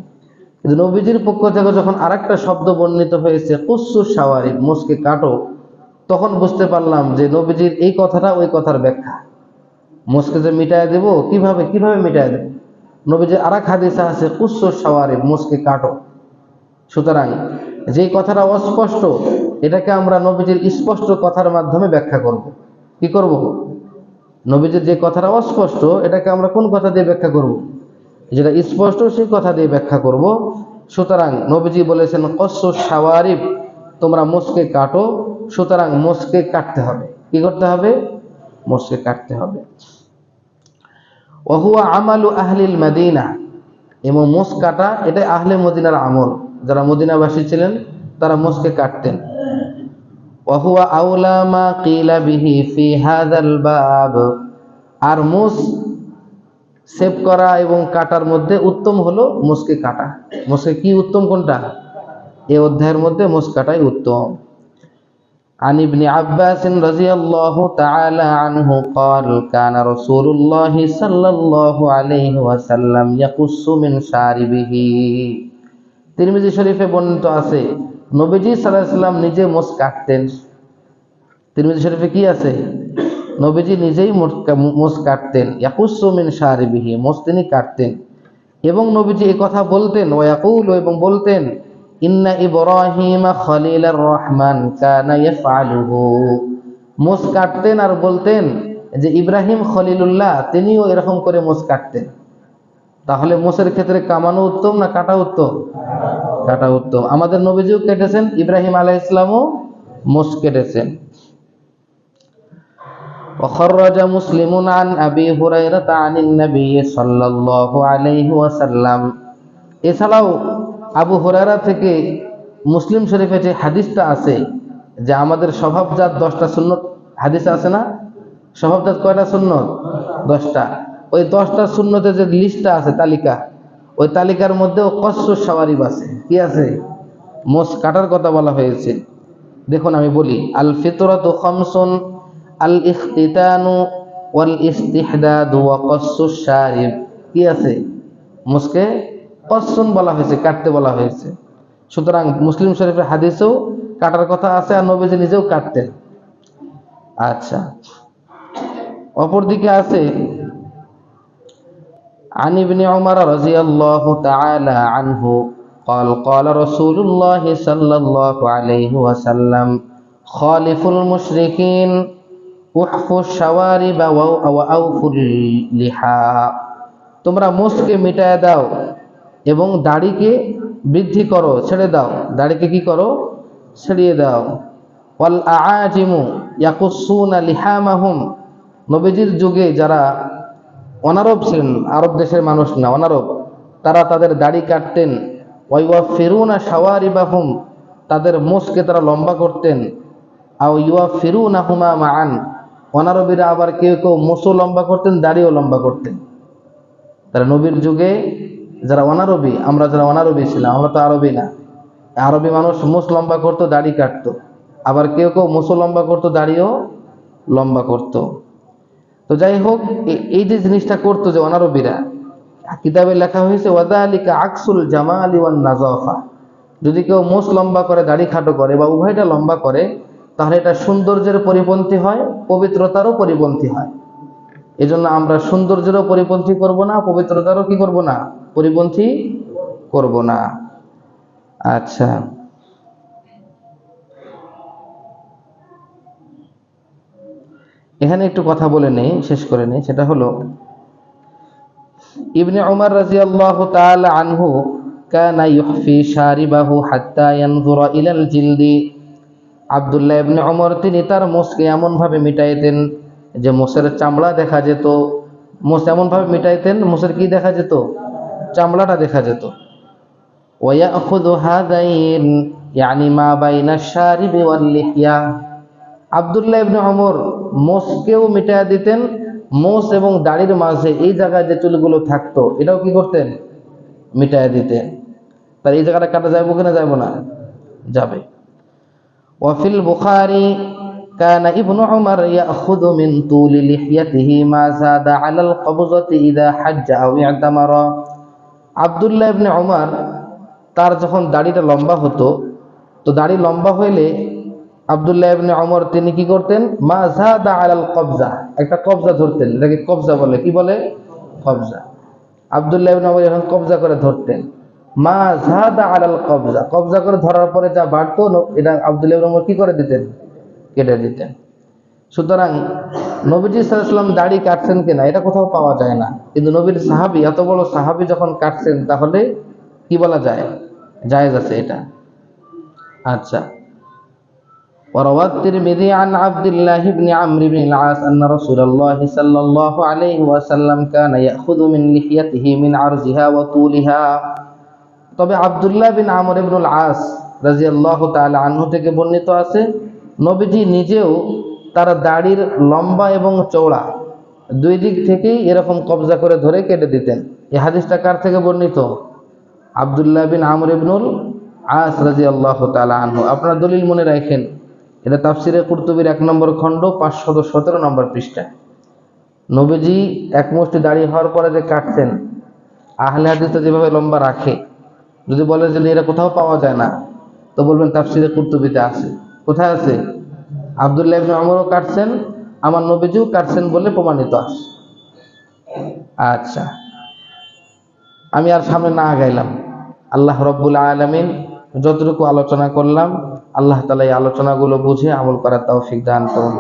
কিন্তু নবীজির পক্ষ থেকে যখন আরেকটা শব্দ বর্ণিত হয়েছে কুসসু শাওয়ারি, মোষকে কাটো, তখন বুঝতে পারলাম যে নবীজির এই কথাটা ওই কথার ব্যাখ্যা। মোষকে যে মিটায় দেব, কিভাবে কিভাবে মিটায় দেব, নবীজির আরেক হাদিসে আছে কুসসু শাওয়ারি, মোষকে কাটো। সুতরাং যেই কথাটা অস্পষ্ট এটাকে আমরা নবীজির স্পষ্ট কথার মাধ্যমে ব্যাখ্যা করব। কি করব? নবীজির যে কথাটা অস্পষ্ট এটাকে আমরা কোন কথা দিয়ে ব্যাখ্যা করব? যেটা স্পষ্ট সেই কথা দিয়ে ব্যাখ্যা করব। সুতরাং নবীজি বলেছেন কসসু শাওয়ারিব, তোমরা মোষকে কাটো, সুতরাং মোষকে কাটতে হবে। কি করতে হবে? মোষকে কাটতে হবে। ওয়া হুয়া আমালু আহলিল মদিনা, এবং মোষ কাটা এটা আহলে মদিনার আমল, যারা মদিনাবাসী ছিলেন তারা মোষকে কাটতেন। ওয়া হুয়া আউলা মা কিলা বিহি ফি হাযাল বাব, আর মোষ সেভ করা এবং কাটার মধ্যে উত্তম হলো মোষকে কাটা। মোষকে কি উত্তম কোনটা? এই অধ্যায়ের মধ্যে মোষ কাটাই উত্তম। عن ابن عباس رضي الله تعالى عنه قال كان رسول الله صلى الله عليه وسلم يقص من شاربه, তিরমিজি শরীফে বর্ণিত আছে নবীজি সাল্লাল্লাহু আলাইহি ওয়াসাল্লাম নিজে মোষ কাটতেন। তিরমিজি শরীফে কি আছে? নবীজি নিজেই মোষ কাটতেন। ইয়াকুসু মিন শারিবিহি, মোষ তিনি কাটতেন। এবং নবীজি এই কথা বলতেন, ওয়া ইয়াকুলু, এবং বলতেন, ইন্না ইব্রাহিমা খলিলার রহমান কানা ইয়াফআলুহু, মোষ কাটতেন আর বলতেন যে ইব্রাহিম খলিলুল্লাহ তিনিও এরকম করে মোষ কাটতেন। তাহলে মোষের ক্ষেত্রে কামানো উত্তম না কাটা উত্তম? কাটা উত্তম। আমাদের নবীজিও কেটেছেন, ইব্রাহিম আলাইহিস সালামও মোষ কেটেছেন। وخرج مسلم عن أبي هريرة عن النبي صلى الله عليه وسلم, এছাড়াও আবু হুরায়রা থেকে মুসলিম শরীফে যে হাদিসটা আছে যে আমাদের স্বভাবজাত 10টা সুন্নত হাদিস আছে না? স্বভাবজাত কয়টা সুন্নত? 10টা। ওই 10টা সুন্নতের যে লিস্টটা আছে, তালিকা, ওই তালিকার মধ্যেও কসসু শাওয়ারিব আছে। কি আছে? মোষ কাটার কথা বলা হয়েছে। দেখুন আমি বলি, আল ফিতরাতু খামসুন, আল ইখতিতানু ওয়াল ইস্তিহদাদু ওয়া কসসুশ শারিব। কি আছে? মোষকে কসসুন বলা হয়েছে, কাটতে বলা হয়েছে। সুতরাং মুসলিম শরীফের হাদিসেও কাটার কথা আছে, আর নবীজি নিজেও কাটতেন। আচ্ছা, অপরদিকে আছে আন ইবনে উমর রাদিয়াল্লাহু তাআলা আনহু قال قال رسول الله صلى الله عليه وسلم خالف المشركين احفوا الشوارب واوفوا اللحى তোমরা মুসকে মিটায় দাও এবং দাড়িকে বৃদ্ধি করো, ছেড়ে দাও, দাড়িকে কি করো, ছেড়িয়ে দাও। ওয়াল আআজিমু ইয়াকুসুনা লিহামাহুম, নবীজির যুগে যারা অনারব ছিলেন, আরব দেশের মানুষ না, অনারব, তারা তাদের দাড়ি কাটতেন। ওয়াইওয়াফিরুনা শাওয়ারিবাহুম, তাদের মুসকে তারা লম্বা করতেন। আও ইউয়াফিরুনাহুমা মাআন, অনারবীরা আবার কেউ কেউ মুসও লম্বা করতেন, দাড়িও লম্বা করতেন। তারা নবীর যুগে যারা অনারবী, আমরা যারা অনারবী ছিলাম, আমরা তো আরবী না, আরবী মানুষ মুস লম্বা করতো, দাড়ি কাটতো, আবার কেউ কেউ মুসও লম্বা করতো, দাড়িও লম্বা করতো। তো যাই হোক, এই যে জিনিসটা করতো যে অনারবীরা, কিতাবে লেখা হয়েছে ওয়াযালিকা আকসুল জামালি ওয়ান নাযাফা, যদি কেউ মুস লম্বা করে দাড়ি খাটো করে বা উভয়টা লম্বা করে, তাহলে এটা সৌন্দর্যের পরিপন্থী হয়, পবিত্রতারও পরিপন্থী হয়। এজন্য আমরা সৌন্দর্যেরও পরিপন্থী করব না, পবিত্রতারও কি করব না, পরিপন্থী করব না। আচ্ছা, এখানে একটু কথা বলে নেই, শেষ করে নেই। সেটা হলো ইবনে উমর রাদিয়াল্লাহু তাআলা আনহু কানা ইউহফি শারিবাহু হাত্তা ইয়ানজুরা ইলাল জিলদি, আব্দুল্লাহ ইবনে উমর তিনি তার মুসকে এমন ভাবে মিটাইতেন যে মুসের চামড়া দেখা যেত। মুস এমন ভাবে মিটাইতেন, মুসের কি দেখা যেত, চামড়াটা দেখা যেত। ওয়ায়াখুযু হাযাইন ইয়ানি মা বাইনা শারিবি ওয়াল লিহইয়া, আব্দুল্লাহ ইবনে উমর মুসকেও মিটায়া দিতেন, মুস এবং দাড়ির মাঝে এই জায়গায় যে চুলগুলো থাকতো এটাও কি করতেন, মিটায়া দিতেন। তার এই জায়গাটা কাটা যাবে কিনা, যাবে না, যাবে। ওয়াফিল বুখারী কানা ইবনু উমর ইয়াখুযু মিন তুলি লিহইয়াতিহি মা যাদা আলাল কবযতি ইযা হাজ্জা আও ইতামারা, আব্দুল্লাহ ইবনে উমর তার যখন দাড়িটা লম্বা হতো, তো দাড়ি লম্বা হইলে আব্দুল্লাহ ইবনে উমর তিনি কি করতেন, মা যাদা আলাল কবজা, একটা কবজা ধরতেন, এটাকে কবজা বলে, কি বলে, কবজা। আব্দুল্লাহ ইবনে উমর যখন কবজা করে ধরতেন, মা যাদা আলাল কবজা, কবজা করে ধরার পরে যা বাড়তো এটা আব্দুল্লাহ ইবনে উমর কি করে দিতেন, কেটে দিতেন। সুতরাং নবীজি সাল্লাল্লাহু আলাইহি ওয়াসাল্লাম দাড়ি কাটছেন কিনা এটা কোথাও পাওয়া যায় না, কিন্তু নবীর সাহাবী, এত বড় সাহাবী যখন কাটছেন তাহলে কি বলা যায়, জায়েজ আছে এটা। আচ্ছা, وروى الترمذي عن عبد الله بن عمرو بن العاص أن رسول الله صلى الله عليه وسلم كان يأخذ من لحيته من عرضها وطولها, তবে আব্দুল্লাহ বিন আমর ইবনুল আস রাদিয়াল্লাহু তাআলা আনহু থেকে বর্ণিত আছে, নবীজি নিজেও তার দাড়ির লম্বা এবং চওড়া দুই দিক থেকেই এরকম কবজা করে ধরে কেটে দিতেন। এই হাদিসটা কার থেকে বর্ণিত, আব্দুল্লাহ বিন আমর ইবনুল আস রাদিয়াল্লাহু তাআলা আনহু। আপনারা দলিল মনে রাখেন, এটা তাফসিরে কুরতুবির 1 নম্বর খণ্ড 517 নম্বর পৃষ্ঠা। নবীজি এক মুষ্টি দাড়ি হওয়ার পরে যে কাটছেন, আহলে হাদিসটা যেভাবে লম্বা রাখে, যদি বলে যে এটা কোথাও পাওয়া যায় না, তো বলবেন তাফসিরে কুরতুবিতে আছে। কোথায় আছে, আব্দুল্লাহ ইবনে উমরও কাটছেন, আমার নবীজিও কাটছেন বলে প্রমাণিত আছে। আচ্ছা, আমি আর সামনে না আগাইলাম। আল্লাহ রাব্বুল আলামিন যতটুকু আলোচনা করলাম, আল্লাহ তাআলা এই আলোচনাগুলো বুঝে আমল করার তৌফিক দান করুন।